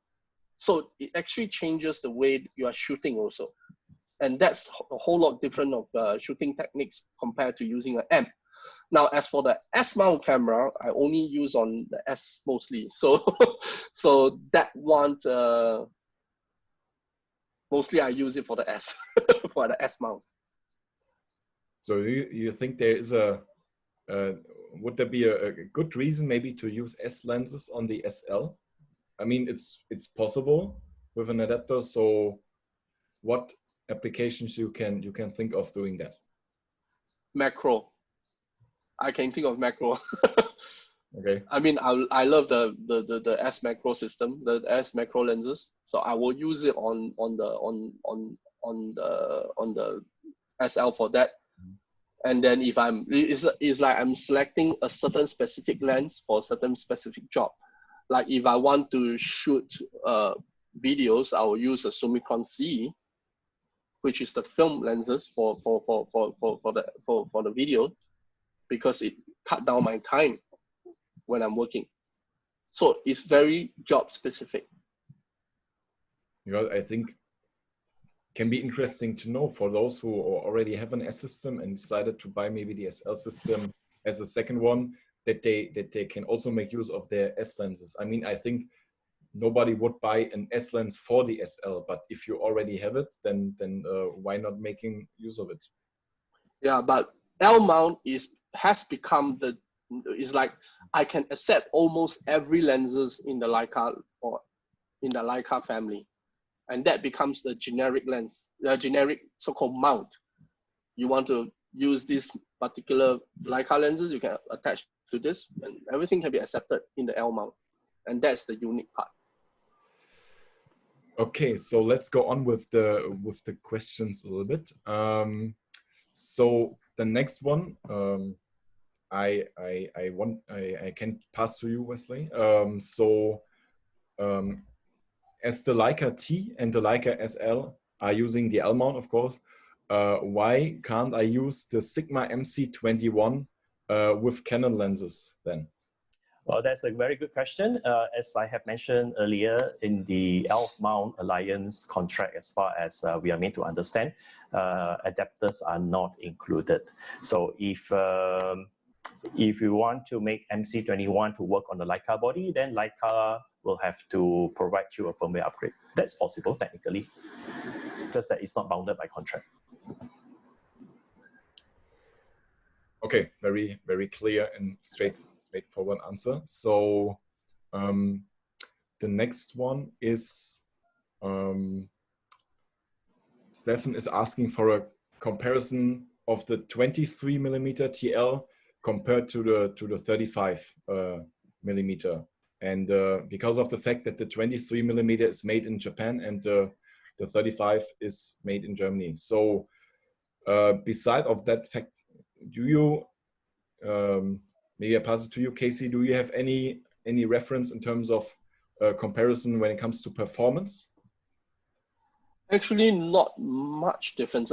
So it actually changes the way you are shooting also. And that's a whole lot different of shooting techniques compared to using an M. Now, as for the S mount camera, I only use on the S mostly. So, so that one, mostly I use it for the S, for the S mount. So you think there is would there be a good reason maybe to use S lenses on the SL? I mean, it's possible with an adapter. So what applications you can think of doing that? Macro. I can think of macro. Okay. I mean, I love the S macro system, the S macro lenses. So I will use it on the SL for that. And then if it's like I'm selecting a certain specific lens for a certain specific job. Like if I want to shoot videos, I will use a Summicron C, which is the film lenses for the video, because it cut down my time when I'm working. So it's very job specific. I think can be interesting to know for those who already have an S system and decided to buy maybe the SL system as the second one, that they can also make use of their S lenses. I mean, I think nobody would buy an S lens for the SL, but if you already have it, then why not making use of it? Yeah, but L mount has become is like I can accept almost every lenses in the Leica or in the Leica family, and that becomes the generic lens, the generic so-called mount. You want to use this particular Leica lenses, you can attach to this, and everything can be accepted in the L mount, and that's the unique part. Okay, so let's go on with the questions a little bit. So the next one, I can pass to you, Wesley. As the Leica T and the Leica SL are using the L mount, of course, why can't I use the Sigma MC21 with Canon lenses then? Well, that's a very good question. As I have mentioned earlier, in the L mount Alliance contract, as far as we are made to understand, adapters are not included. So if you want to make MC21 to work on the Leica body, then Leica will have to provide you a firmware upgrade. That's possible technically, just that it's not bounded by contract. Okay, very, very clear and straightforward answer. So the next one is Stefan is asking for a comparison of the 23mm TL compared to the 35 millimeter, and because of the fact that the 23mm is made in Japan and the 35 is made in Germany. So beside of that fact, do you maybe I pass it to you, Casey, do you have any reference in terms of comparison when it comes to performance? Actually, not much difference.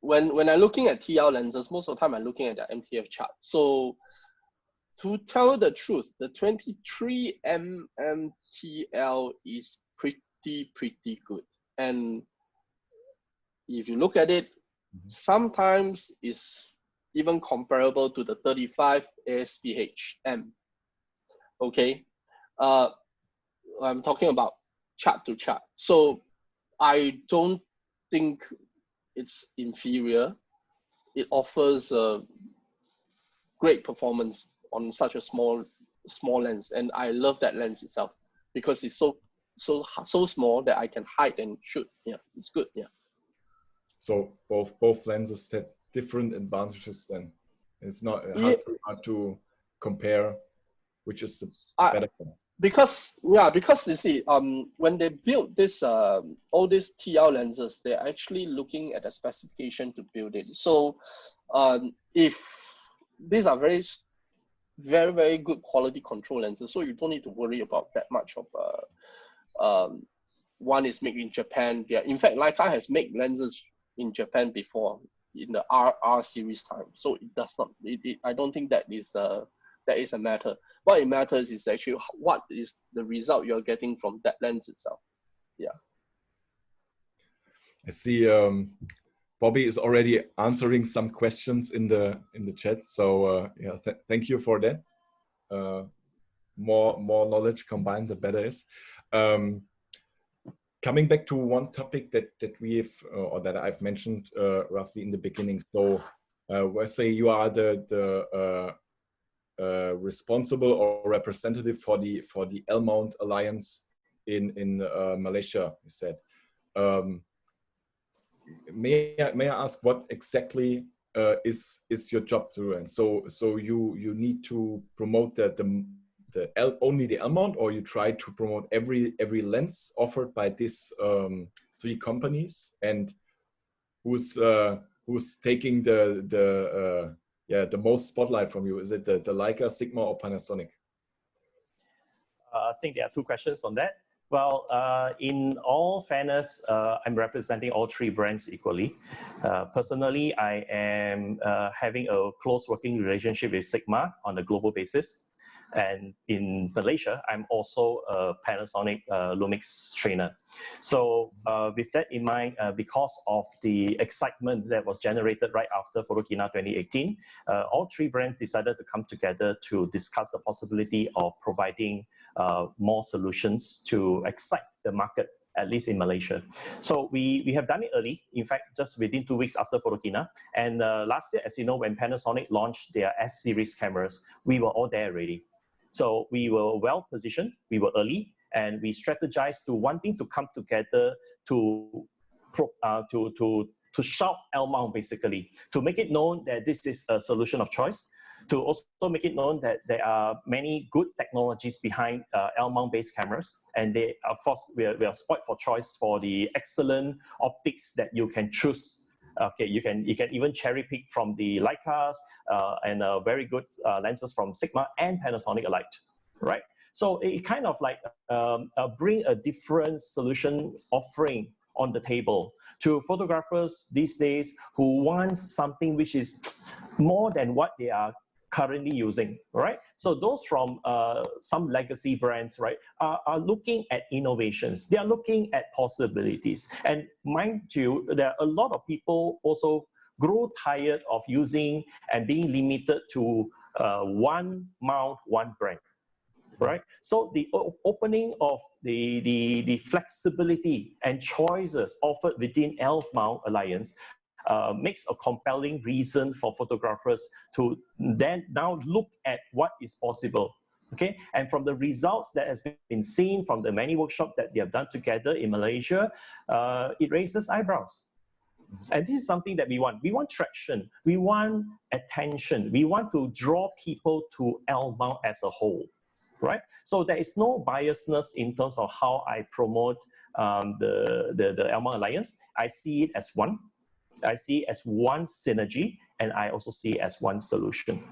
When I'm looking at TL lenses, most of the time I'm looking at the MTF chart. So to tell the truth, the 23 mm TL is pretty good. And if you look at it, sometimes it's even comparable to the 35 ASPH-M. Okay, I'm talking about chart to chart. So I don't think it's inferior. It offers a great performance on such a small lens, and I love that lens itself because it's so small that I can hide and shoot. Yeah, it's good. Yeah. So both lenses have different advantages. Then it's not hard to compare which is the better one. Because you see, when they build this all these TL lenses, they're actually looking at the specification to build it. So if these are very good quality control lenses, so you don't need to worry about that much of one is made in Japan. Yeah, in fact, Leica has made lenses in Japan before in the R series time, so it does not. I don't think that that is a matter. What it matters is actually what is the result you're getting from that lens itself. Yeah. I see Bobby is already answering some questions in the chat. So yeah, thank you for that. More knowledge combined, the better is. Coming back to one topic that we've or that I've mentioned roughly in the beginning. So Wesley, you are the responsible or representative for the L-Mount Alliance in Malaysia. You said. May I ask what exactly is your job to do? And so you need to promote only the L-mount, or you try to promote every lens offered by these 3 companies, and who's taking the most spotlight from you? Is it the Leica, Sigma, or Panasonic? I think there are 2 questions on that. Well, in all fairness, I'm representing all 3 brands equally. Personally, I am having a close working relationship with Sigma on a global basis. And in Malaysia, I'm also a Panasonic Lumix trainer. So with that in mind, because of the excitement that was generated right after Photokina 2018, all 3 brands decided to come together to discuss the possibility of providing more solutions to excite the market, at least in Malaysia. So we have done it early, in fact, just within 2 weeks after Photokina. And last year, as you know, when Panasonic launched their S-series cameras, we were all there already. So we were well positioned, we were early, and we strategized to wanting to come together to shout L-mount, basically, to make it known that this is a solution of choice, to also make it known that there are many good technologies behind L-mount based cameras, and they, of course, we are spoiled for choice for the excellent optics that you can choose. Okay, you can even cherry pick from the Leicas and very good lenses from Sigma and Panasonic alike, right? So it kind of like bring a different solution offering on the table to photographers these days who want something which is more than what they are currently using, right? So those from some legacy brands, right, are looking at innovations. They are looking at possibilities. And mind you, there are a lot of people also grow tired of using and being limited to one mount, one brand, right? So the opening of the flexibility and choices offered within L-Mount Alliance makes a compelling reason for photographers to then now look at what is possible. Okay, and from the results that has been seen from the many workshops that they have done together in Malaysia, it raises eyebrows. And this is something that we want. We want traction. We want attention. We want to draw people to L-mount as a whole, right? So there is no biasness in terms of how I promote the L-mount Alliance. I see it as one. I see it as one synergy, and I also see it as one solution.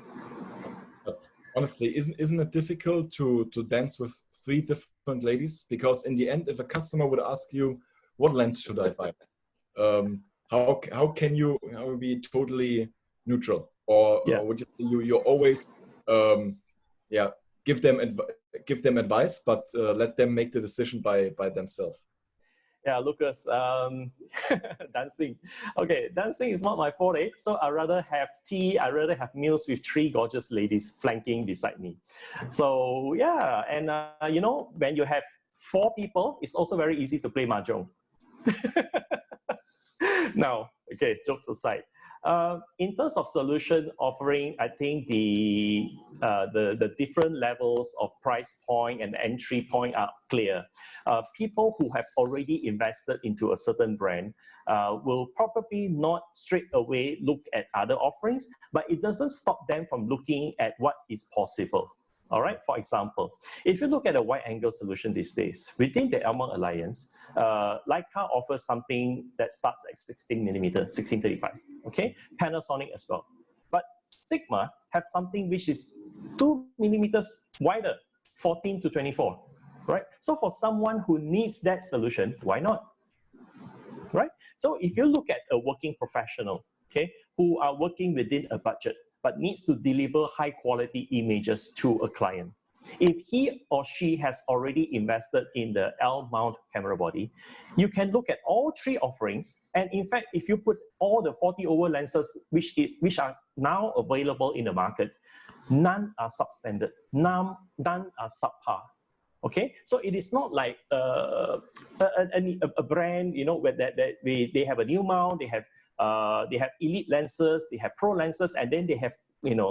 But honestly, isn't it difficult to dance with 3 different ladies? Because in the end, if a customer would ask you, what lens should I buy? How can you be totally neutral? Or, yeah. or would you always give them advice, but let them make the decision by themselves? Yeah, Lucas, dancing. Okay, dancing is not my forte, so I'd rather have tea, I'd rather have meals with 3 gorgeous ladies flanking beside me. So yeah, and you know, when you have 4 people, it's also very easy to play mahjong. Now, okay, jokes aside. In terms of solution offering, I think the different levels of price point and entry point are clear. People who have already invested into a certain brand will probably not straight away look at other offerings, but it doesn't stop them from looking at what is possible. All right, for example, if you look at a wide angle solution these days, within the L-mount Alliance, Leica offers something that starts at 16mm, 1635, okay? Panasonic as well. But Sigma have something which is 2mm wider, 14 to 24, right? So for someone who needs that solution, why not? Right? So if you look at a working professional, okay, who are working within a budget, but needs to deliver high quality images to a client. If he or she has already invested in the L-mount camera body, you can look at all three offerings. And in fact, if you put all the 40 over lenses which are now available in the market, none are substandard, none are subpar. Okay, so it is not like a brand, you know, where they have a new mount, they have elite lenses, they have pro lenses, and then they have, you know,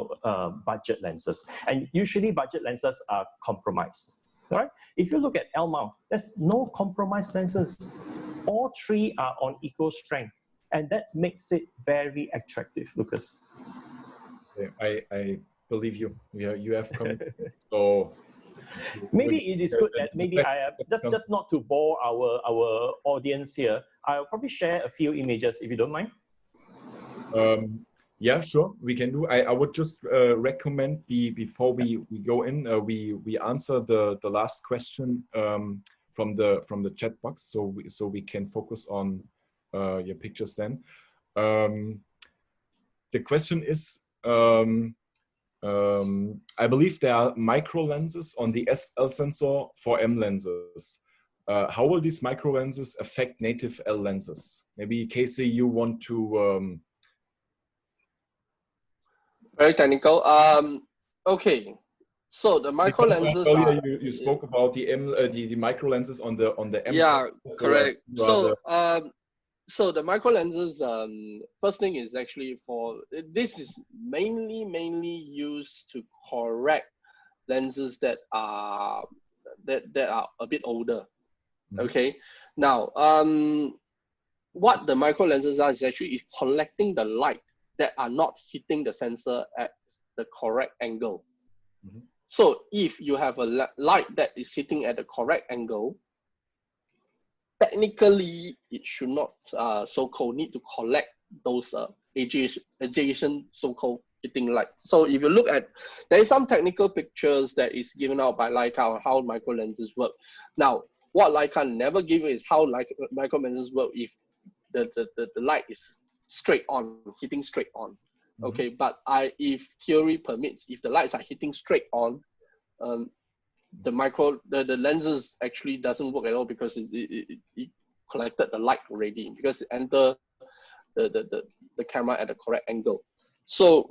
budget lenses. And usually budget lenses are compromised. All right. If you look at L mount, there's no compromised lenses. All three are on equal strength, and that makes it very attractive, Lucas. I believe you. You have come. So maybe it is good that maybe I just not to bore our audience here. I'll probably share a few images if you don't mind. Yeah, sure, we can do. I would just recommend before we go in, we answer the last question from the chat box, so we can focus on your pictures then. The question is, I believe there are micro lenses on the SL sensor for M lenses. How will these micro lenses affect native L lenses? Maybe Casey, you want to. Very technical. Okay, so the micro lenses earlier you spoke about the micro lenses on the M. Yeah, side, correct. So the micro lenses, first thing is actually this is mainly used to correct lenses that are a bit older. Okay, now what the micro lenses are is actually collecting the light that are not hitting the sensor at the correct angle. So if you have a light that is hitting at the correct angle, technically it should not so-called need to collect those adjacent so-called hitting light. So if you look at, there is some technical pictures that is given out by Leica on how micro lenses work. Now, what Leica never give is how micro lenses work if the light is straight on, hitting straight on. Okay, but if theory permits, if the lights are hitting straight on, the lenses actually doesn't work at all because it collected the light already, because it entered the camera at the correct angle. So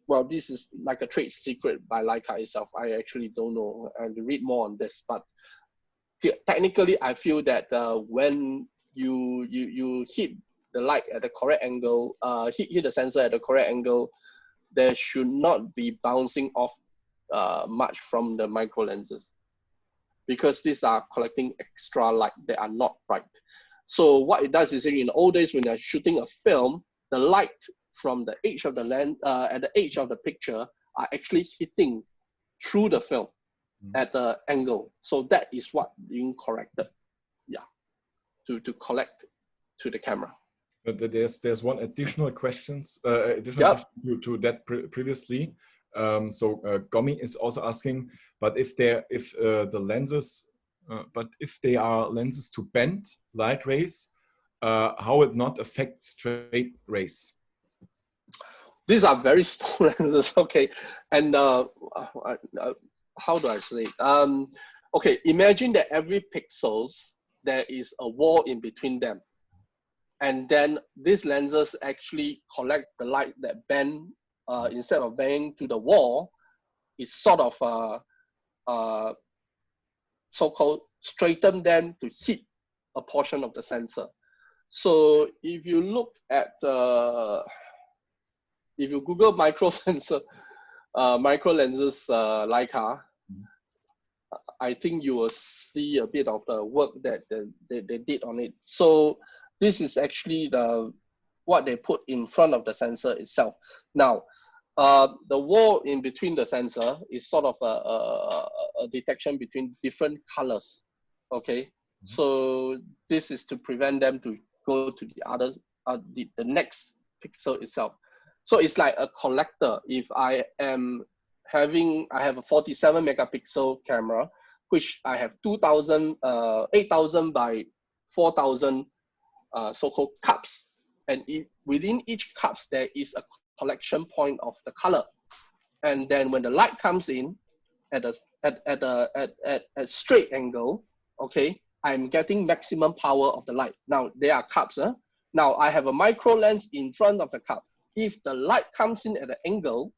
well, this is like a trade secret by Leica itself. I actually don't know, and read more on this, but technically I feel that when you hit the light at the correct angle, hit the sensor at the correct angle, there should not be bouncing off much from the micro lenses, because these are collecting extra light that are not bright. So what it does is, in the old days when they're shooting a film, the light from the edge of the lens, at the edge of the picture, are actually hitting through the film at the angle. So that is what being corrected, yeah, to collect to the camera. But there's one additional question to that previously. So Gomi is also asking, but if the lenses, but if they are lenses to bend light rays, how it not affect straight rays? These are very small lenses, okay. And how do I say it? Okay, imagine that every pixels there is a wall in between them. And then these lenses actually collect the light that bend, instead of bending to the wall, it's sort of so-called straighten them to hit a portion of the sensor. So if you look at, if you Google micro sensor, micro lenses Leica, I think you will see a bit of the work that they did on it. So this is actually what they put in front of the sensor itself. Now, the wall in between the sensor is sort of a detection between different colors. Okay, so this is to prevent them to go to the other, the next pixel itself. So it's like a collector. If I have a 47 megapixel camera, which I have 8,000 by 4,000 so-called cups, and within each cups there is a collection point of the color. And then when the light comes in at a straight angle, okay, I'm getting maximum power of the light. Now there are cups. Now I have a micro lens in front of the cup. If the light comes in at an angle,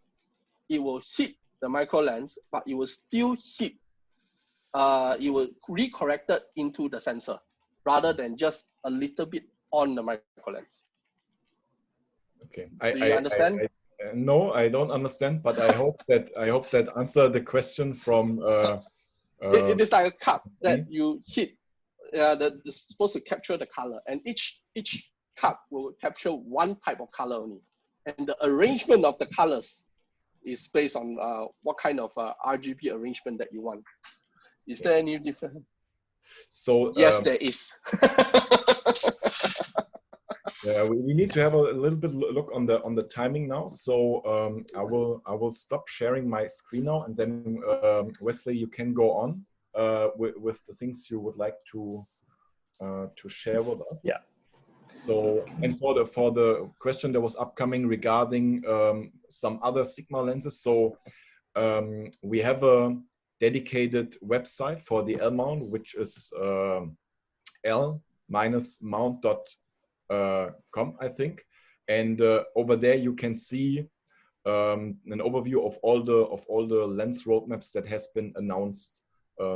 it will hit the micro lens, but it will still hit, it will recorrect it into the sensor rather than just a little bit on the micro lens. Okay. Do you understand? No, I don't understand, but I hope that answered the question from. It is like a cup that you hit. That is supposed to capture the color, and each cup will capture one type of color only, and the arrangement of the colors is based on what kind of RGB arrangement that you want. Is there any difference? So yes, there is. Yeah, we need to have a little bit look on the timing now. So I will stop sharing my screen now, and then Wesley, you can go on with the things you would like to share with us. Yeah. So, and for the question that was upcoming regarding some other Sigma lenses, so we have a dedicated website for the L-mount, which is l-mount.com, I think, and over there you can see an overview of all the lens roadmaps that has been announced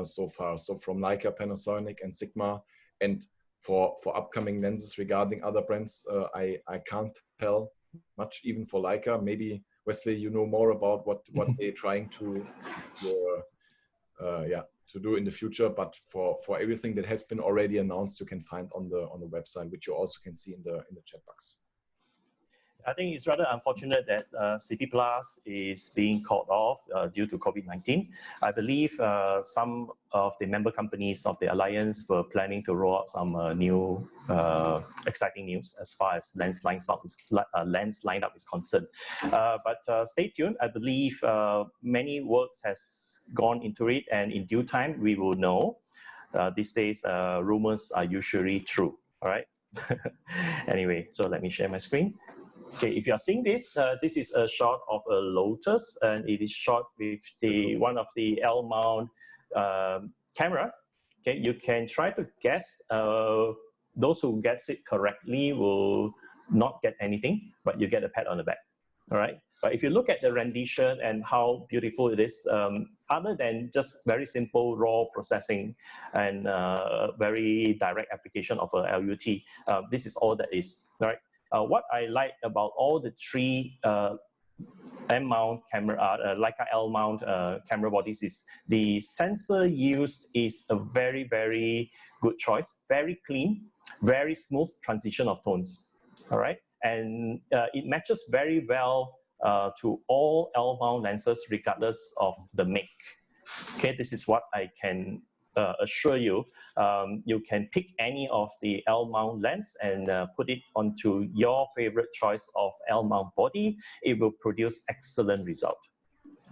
so far. So from Leica, Panasonic, and Sigma, and for upcoming lenses regarding other brands, I can't tell much, even for Leica. Maybe Wesley, you know more about what they're trying to do in the future. But for everything that has been already announced, you can find on the website, which you also can see in the chat box. I think it's rather unfortunate that CP Plus is being called off due to COVID-19. I believe some of the member companies of the Alliance were planning to roll out some new exciting news as far as lens lineup is concerned. But stay tuned. I believe many works has gone into it, and in due time we will know. These days, rumors are usually true. All right. Anyway, so let me share my screen. Okay, if you are seeing this, this is a shot of a Lotus, and it is shot with one of the L-mount camera. Okay, you can try to guess. Those who guess it correctly will not get anything, but you get a pat on the back. All right. But if you look at the rendition and how beautiful it is, other than just very simple raw processing and very direct application of a LUT, this is all that is. All right. What I like about all the three M-mount camera, Leica L-mount camera bodies is the sensor used is a very, very good choice, very clean, very smooth transition of tones, all right? And it matches very well to all L-mount lenses regardless of the make. Okay, this is what I can assure you. You can pick any of the L-mount lens and put it onto your favorite choice of L-mount body. It will produce excellent result.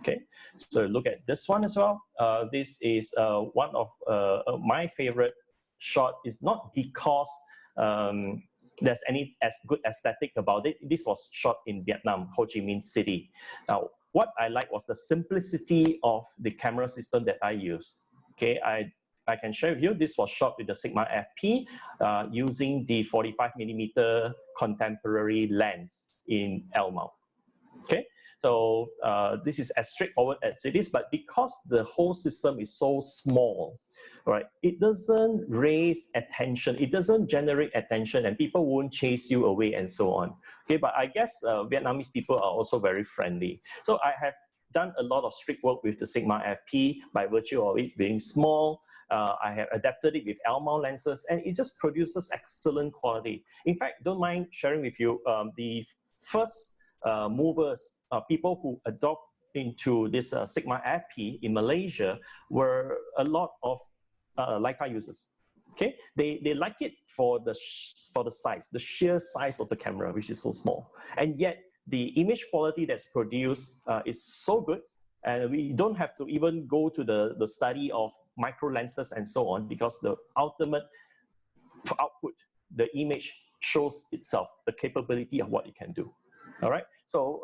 Okay, so look at this one as well. This is one of my favorite shot. Is not because there's any good aesthetic about it. This was shot in Vietnam, Ho Chi Minh City. Now, what I like was the simplicity of the camera system that I use. Okay, I can share with you, this was shot with the Sigma FP using the 45mm contemporary lens in L-mount. Okay, so this is as straightforward as it is, but because the whole system is so small, right, it doesn't raise attention, it doesn't generate attention, and people won't chase you away and so on. Okay, but I guess Vietnamese people are also very friendly. So I have done a lot of street work with the Sigma FP by virtue of it being small. I have adapted it with L-mount lenses, and it just produces excellent quality. In fact, don't mind sharing with you the first movers, people who adopt into this Sigma FP in Malaysia were a lot of Leica users. Okay, they like it for the size, the sheer size of the camera, which is so small, and yet the image quality that's produced is so good, and we don't have to even go to the study of micro lenses and so on, because the ultimate output, the image shows itself, the capability of what it can do. All right. So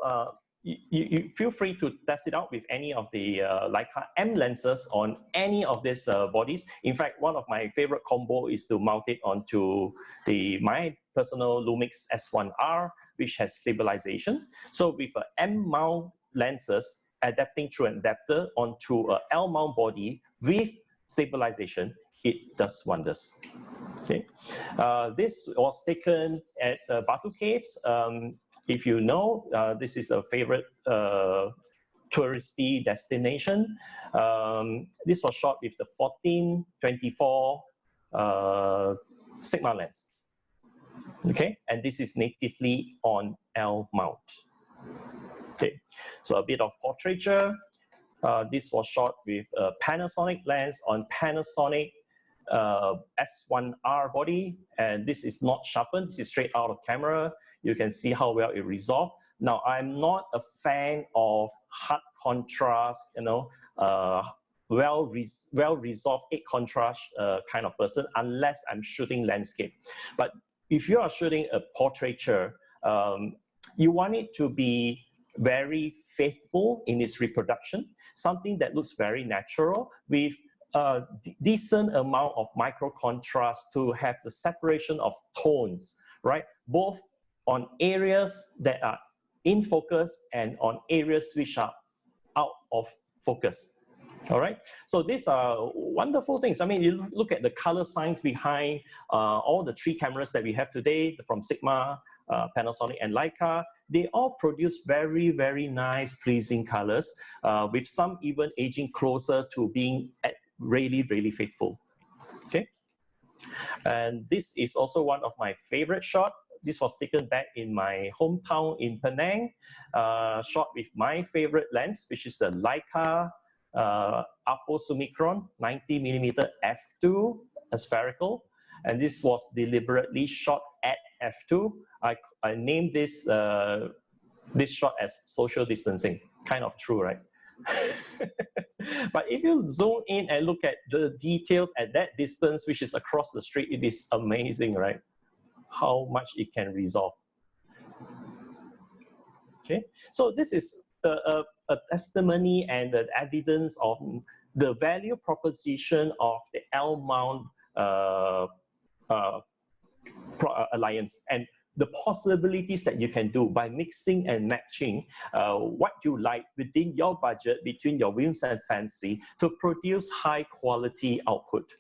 you feel free to test it out with any of the Leica M lenses on any of these bodies. In fact, one of my favorite combo is to mount it onto my personal Lumix S1R, which has stabilization. So with a M mount lenses adapting through an adapter onto a L mount body with stabilization, it does wonders. Okay, this was taken at Batu Caves. If you know, this is a favorite touristy destination. This was shot with the 14-24 Sigma lens. Okay, and this is natively on L mount. Okay, so a bit of portraiture. This was shot with a Panasonic lens on Panasonic S1R body, and this is not sharpened. This is straight out of camera. You can see how well it resolved. Now, I'm not a fan of hard contrast, well resolved 8 contrast kind of person, unless I'm shooting landscape. But if you are shooting a portraiture, you want it to be very faithful in its reproduction, something that looks very natural with a decent amount of micro contrast to have the separation of tones, right? Both on areas that are in focus and on areas which are out of focus. All right, so these are wonderful things. I mean, you look at the color science behind all the 3 cameras that we have today from Sigma, Panasonic, and Leica. They all produce very, very nice, pleasing colors, with some even aging closer to being really, really faithful. Okay, and this is also one of my favorite shots. This was taken back in my hometown in Penang, shot with my favorite lens, which is the Leica Apo Summicron 90mm f2 spherical, and this was deliberately shot at f2. I named this this shot as social distancing. Kind of true, right? But if you zoom in and look at the details at that distance, which is across the street, it is amazing, right? How much it can resolve. Okay, so this is a testimony and the evidence of the value proposition of the L mount alliance and the possibilities that you can do by mixing and matching what you like within your budget, between your whims and fancy, to produce high quality output.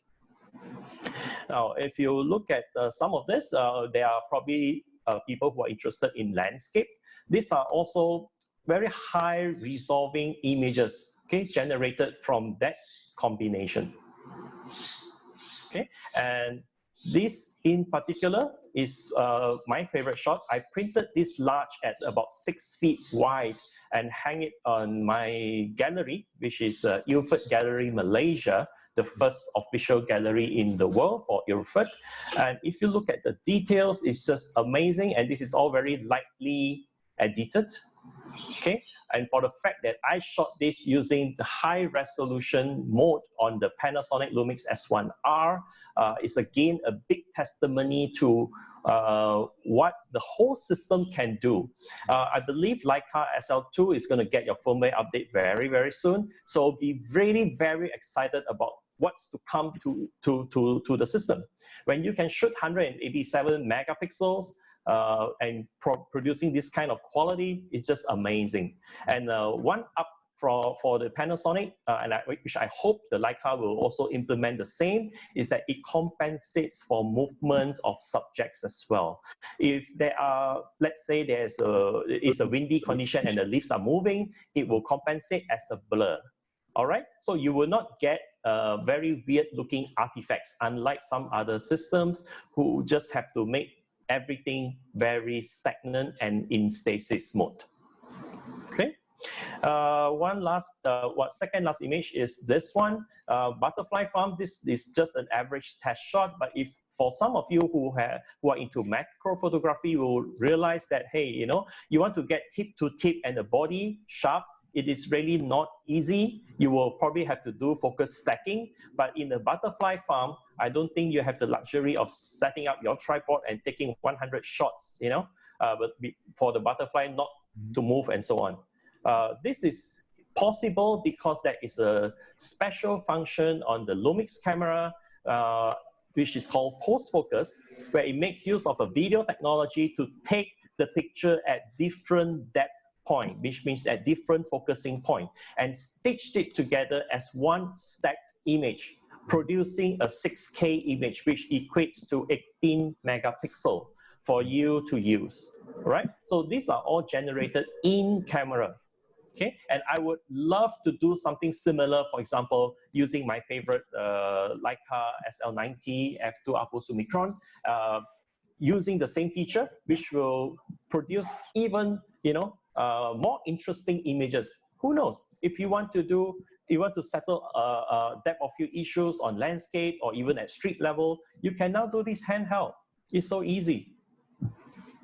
Now, if you look at some of this, there are probably people who are interested in landscape. These are also very high resolving images, okay, generated from that combination. Okay, and this in particular is my favorite shot. I printed this large at about 6 feet wide and hang it on my gallery, which is Ilford Gallery, Malaysia, the first official gallery in the world for Ilford. And if you look at the details, it's just amazing. And this is all very lightly edited, okay? And for the fact that I shot this using the high resolution mode on the Panasonic Lumix S1R, is again a big testimony to what the whole system can do. I believe Leica SL2 is going to get your firmware update very, very soon. So be really very excited about what's to come to the system. When you can shoot 187 megapixels, and producing this kind of quality is just amazing. And one up for the Panasonic, which I hope the Leica will also implement the same, is that it compensates for movements of subjects as well. If there are, let's say it's a windy condition and the leaves are moving, it will compensate as a blur. All right, so you will not get very weird looking artifacts, unlike some other systems who just have to make everything very stagnant and in stasis mode. Okay, second last image is this one, butterfly farm. This is just an average test shot, but if for some of you who are into macro photography, you will realize that, hey, you want to get tip to tip and the body sharp. It is really not easy. You will probably have to do focus stacking, but in the butterfly farm, I don't think you have the luxury of setting up your tripod and taking 100 shots, but for the butterfly, not to move and so on. This is possible because there is a special function on the Lumix camera, which is called post focus, where it makes use of a video technology to take the picture at different depth point, which means at different focusing point, and stitched it together as one stacked image, producing a 6K image, which equates to 18 megapixel for you to use, right? So these are all generated in camera. Okay, and I would love to do something similar, for example, using my favorite Leica SL90 f2 Apo Summicron, using the same feature, which will produce even, more interesting images. Who knows? If you want to settle depth of field issues on landscape or even at street level, you can now do this handheld. It's so easy.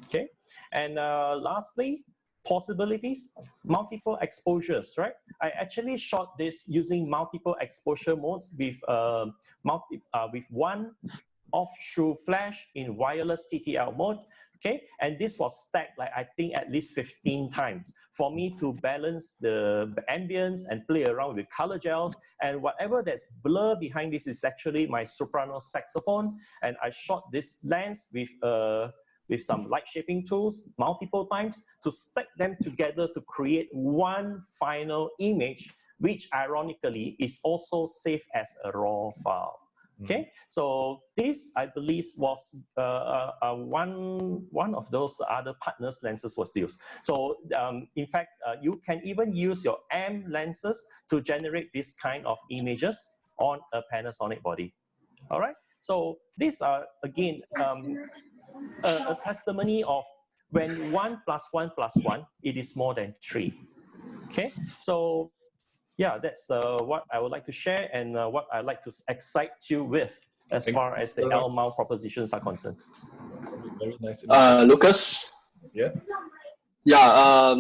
Okay, and lastly, possibilities, multiple exposures, right? I actually shot this using multiple exposure modes with one off-shoe flash in wireless TTL mode, okay? And this was stacked, like, I think at least 15 times for me to balance the ambience and play around with color gels, and whatever that's blur behind this is actually my soprano saxophone, and I shot this lens with some light shaping tools multiple times to stack them together to create one final image, which ironically is also saved as a raw file. Okay, so this, I believe, was one of those other partners' lenses was used. So in fact, you can even use your M lenses to generate this kind of images on a Panasonic body. All right, so these are, again, a testimony of when 1 + 1 + 1, it is more than 3. Okay, so yeah, that's what I would like to share, and what I'd like to excite you with as far as the L mount propositions are concerned. Very nice. Lucas? Yeah? Yeah,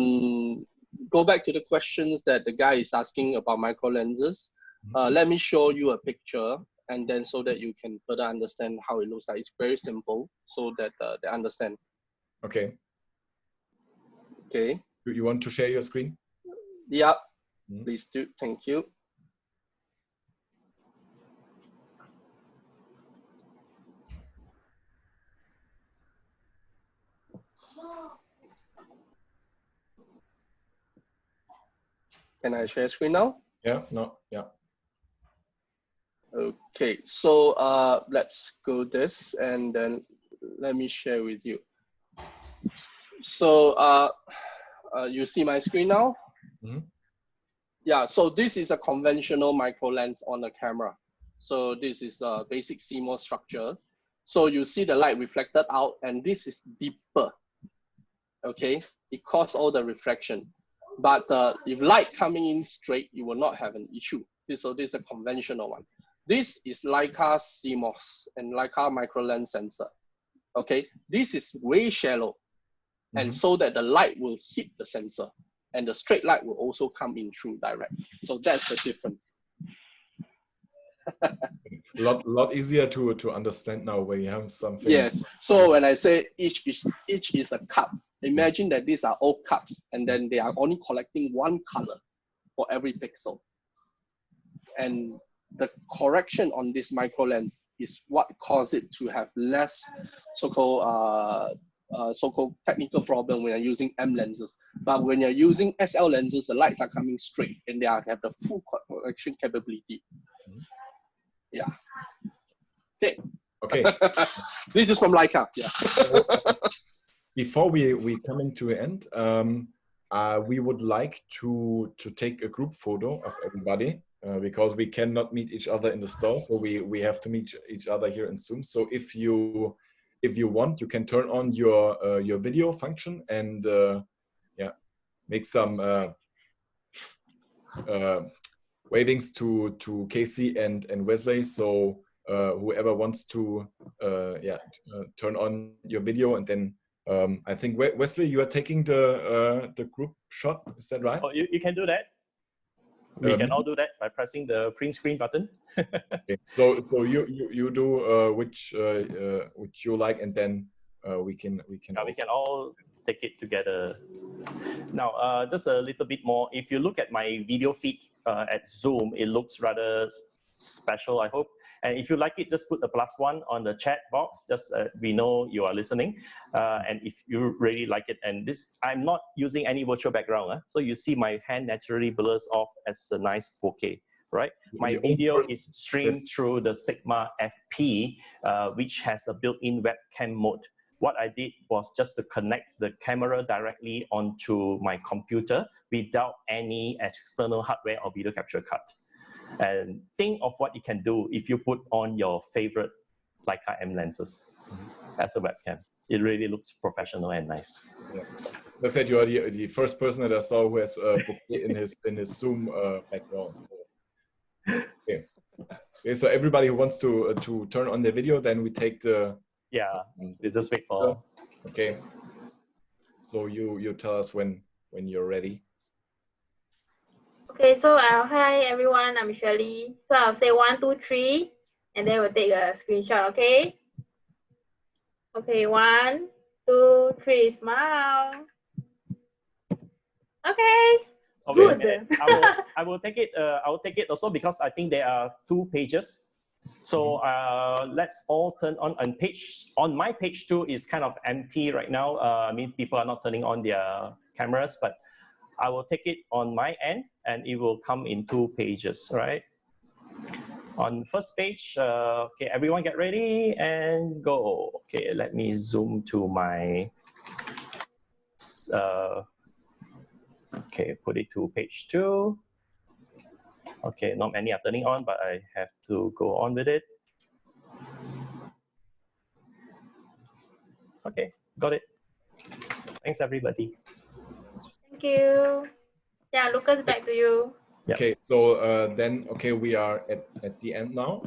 go back to the questions that the guy is asking about micro lenses. Let me show you a picture, and then so that you can further understand how it looks like. It's very simple, so that they understand. Okay. Okay. You want to share your screen? Yeah, please do. Thank you. Can I share screen now? Yeah, no, yeah. Okay, so let's go this, and then let me share with you. So you see my screen now? Yeah, so this is a conventional micro lens on the camera. So this is a basic CMOS structure. So you see the light reflected out, and this is deeper. Okay, it causes all the reflection. But if light coming in straight, you will not have an issue. So this is a conventional one. This is Leica CMOS and Leica micro lens sensor. Okay, this is way shallow, and so that the light will hit the sensor, and the straight light will also come in through direct. So that's the difference. lot easier to understand now when you have something. Yes. So when I say each is a cup, imagine that these are all cups, and then they are only collecting one color for every pixel. And the correction on this micro lens is what causes it to have less so-called technical problem when you're using M lenses. But when you're using SL lenses, the lights are coming straight, and they have the full correction capability. Yeah. Okay. Okay. This is from Leica. Yeah. Before we come into the end, we would like to take a group photo of everybody, because we cannot meet each other in the store, so we have to meet each other here in Zoom. So if you want, you can turn on your video function and yeah, make some wavings to Casey and Wesley. So whoever wants to turn on your video, and then I think Wesley, you are taking the group shot. Is that right? Oh, you can do that. We can all do that by pressing the print screen button. Okay. So you do which you like, and then we can all take it together. Now, just a little bit more. If you look at my video feed at Zoom, it looks rather special, I hope. And if you like it, just put a +1 on the chat box. Just we know you are listening. And if you really like it, and this, I'm not using any virtual background. So you see my hand naturally blurs off as a nice bokeh, right? My video is streamed through the Sigma FP, which has a built-in webcam mode. What I did was just to connect the camera directly onto my computer without any external hardware or video capture card. And think of what you can do if you put on your favorite Leica M lenses as a webcam. It really looks professional and nice. Yeah. I said you are the first person that I saw who has bokeh in his Zoom background. Okay. Okay, so everybody who wants to turn on the video, then we take the just wait for. Okay. So you tell us when you're ready. Okay, so hi everyone, I'm Shirley. So I'll say 1, 2, 3, and then we'll take a screenshot, okay? Okay, 1, 2, 3, smile. Okay. Good. I will take it. I will take it also because I think there are 2 pages. So let's all turn on my page 2 is kind of empty right now. I mean, people are not turning on their cameras, but I will take it on my end and it will come in 2 pages, right? On first page, okay, everyone get ready and go. Okay, let me zoom to my, okay, put it to page 2. Okay, not many are turning on, but I have to go on with it. Okay, got it. Thanks, everybody. Thank you. Yeah, Lucas, back to you. Okay, so then, okay, we are at the end now.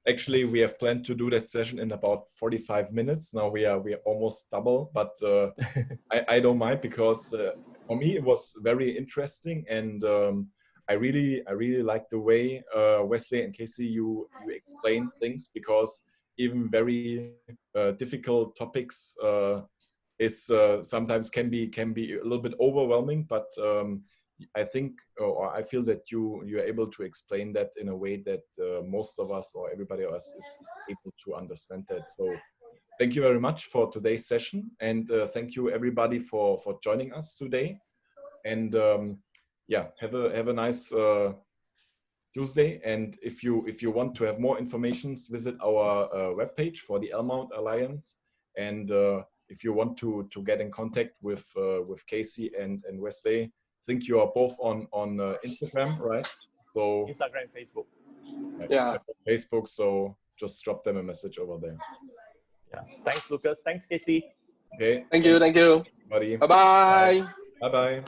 Actually, we have planned to do that session in about 45 minutes. Now we are almost double, but I don't mind because for me it was very interesting, and I really like the way Wesley and Casey you explain things, because even very difficult topics is sometimes can be a little bit overwhelming, but I think, or I feel that you're able to explain that in a way that most of us or everybody else is able to understand that. So thank you very much for today's session, and thank you everybody for joining us today. And yeah, have a nice Tuesday. And if you want to have more information, visit our webpage for the L-Mount Alliance. And if you want to get in contact with Casey and Wesley, I think you are both on Instagram, right? So Instagram, Facebook. Right, yeah, Facebook. So just drop them a message over there. Yeah. Thanks, Lucas. Thanks, Casey. Okay. thank you, everybody. bye bye. Bye bye.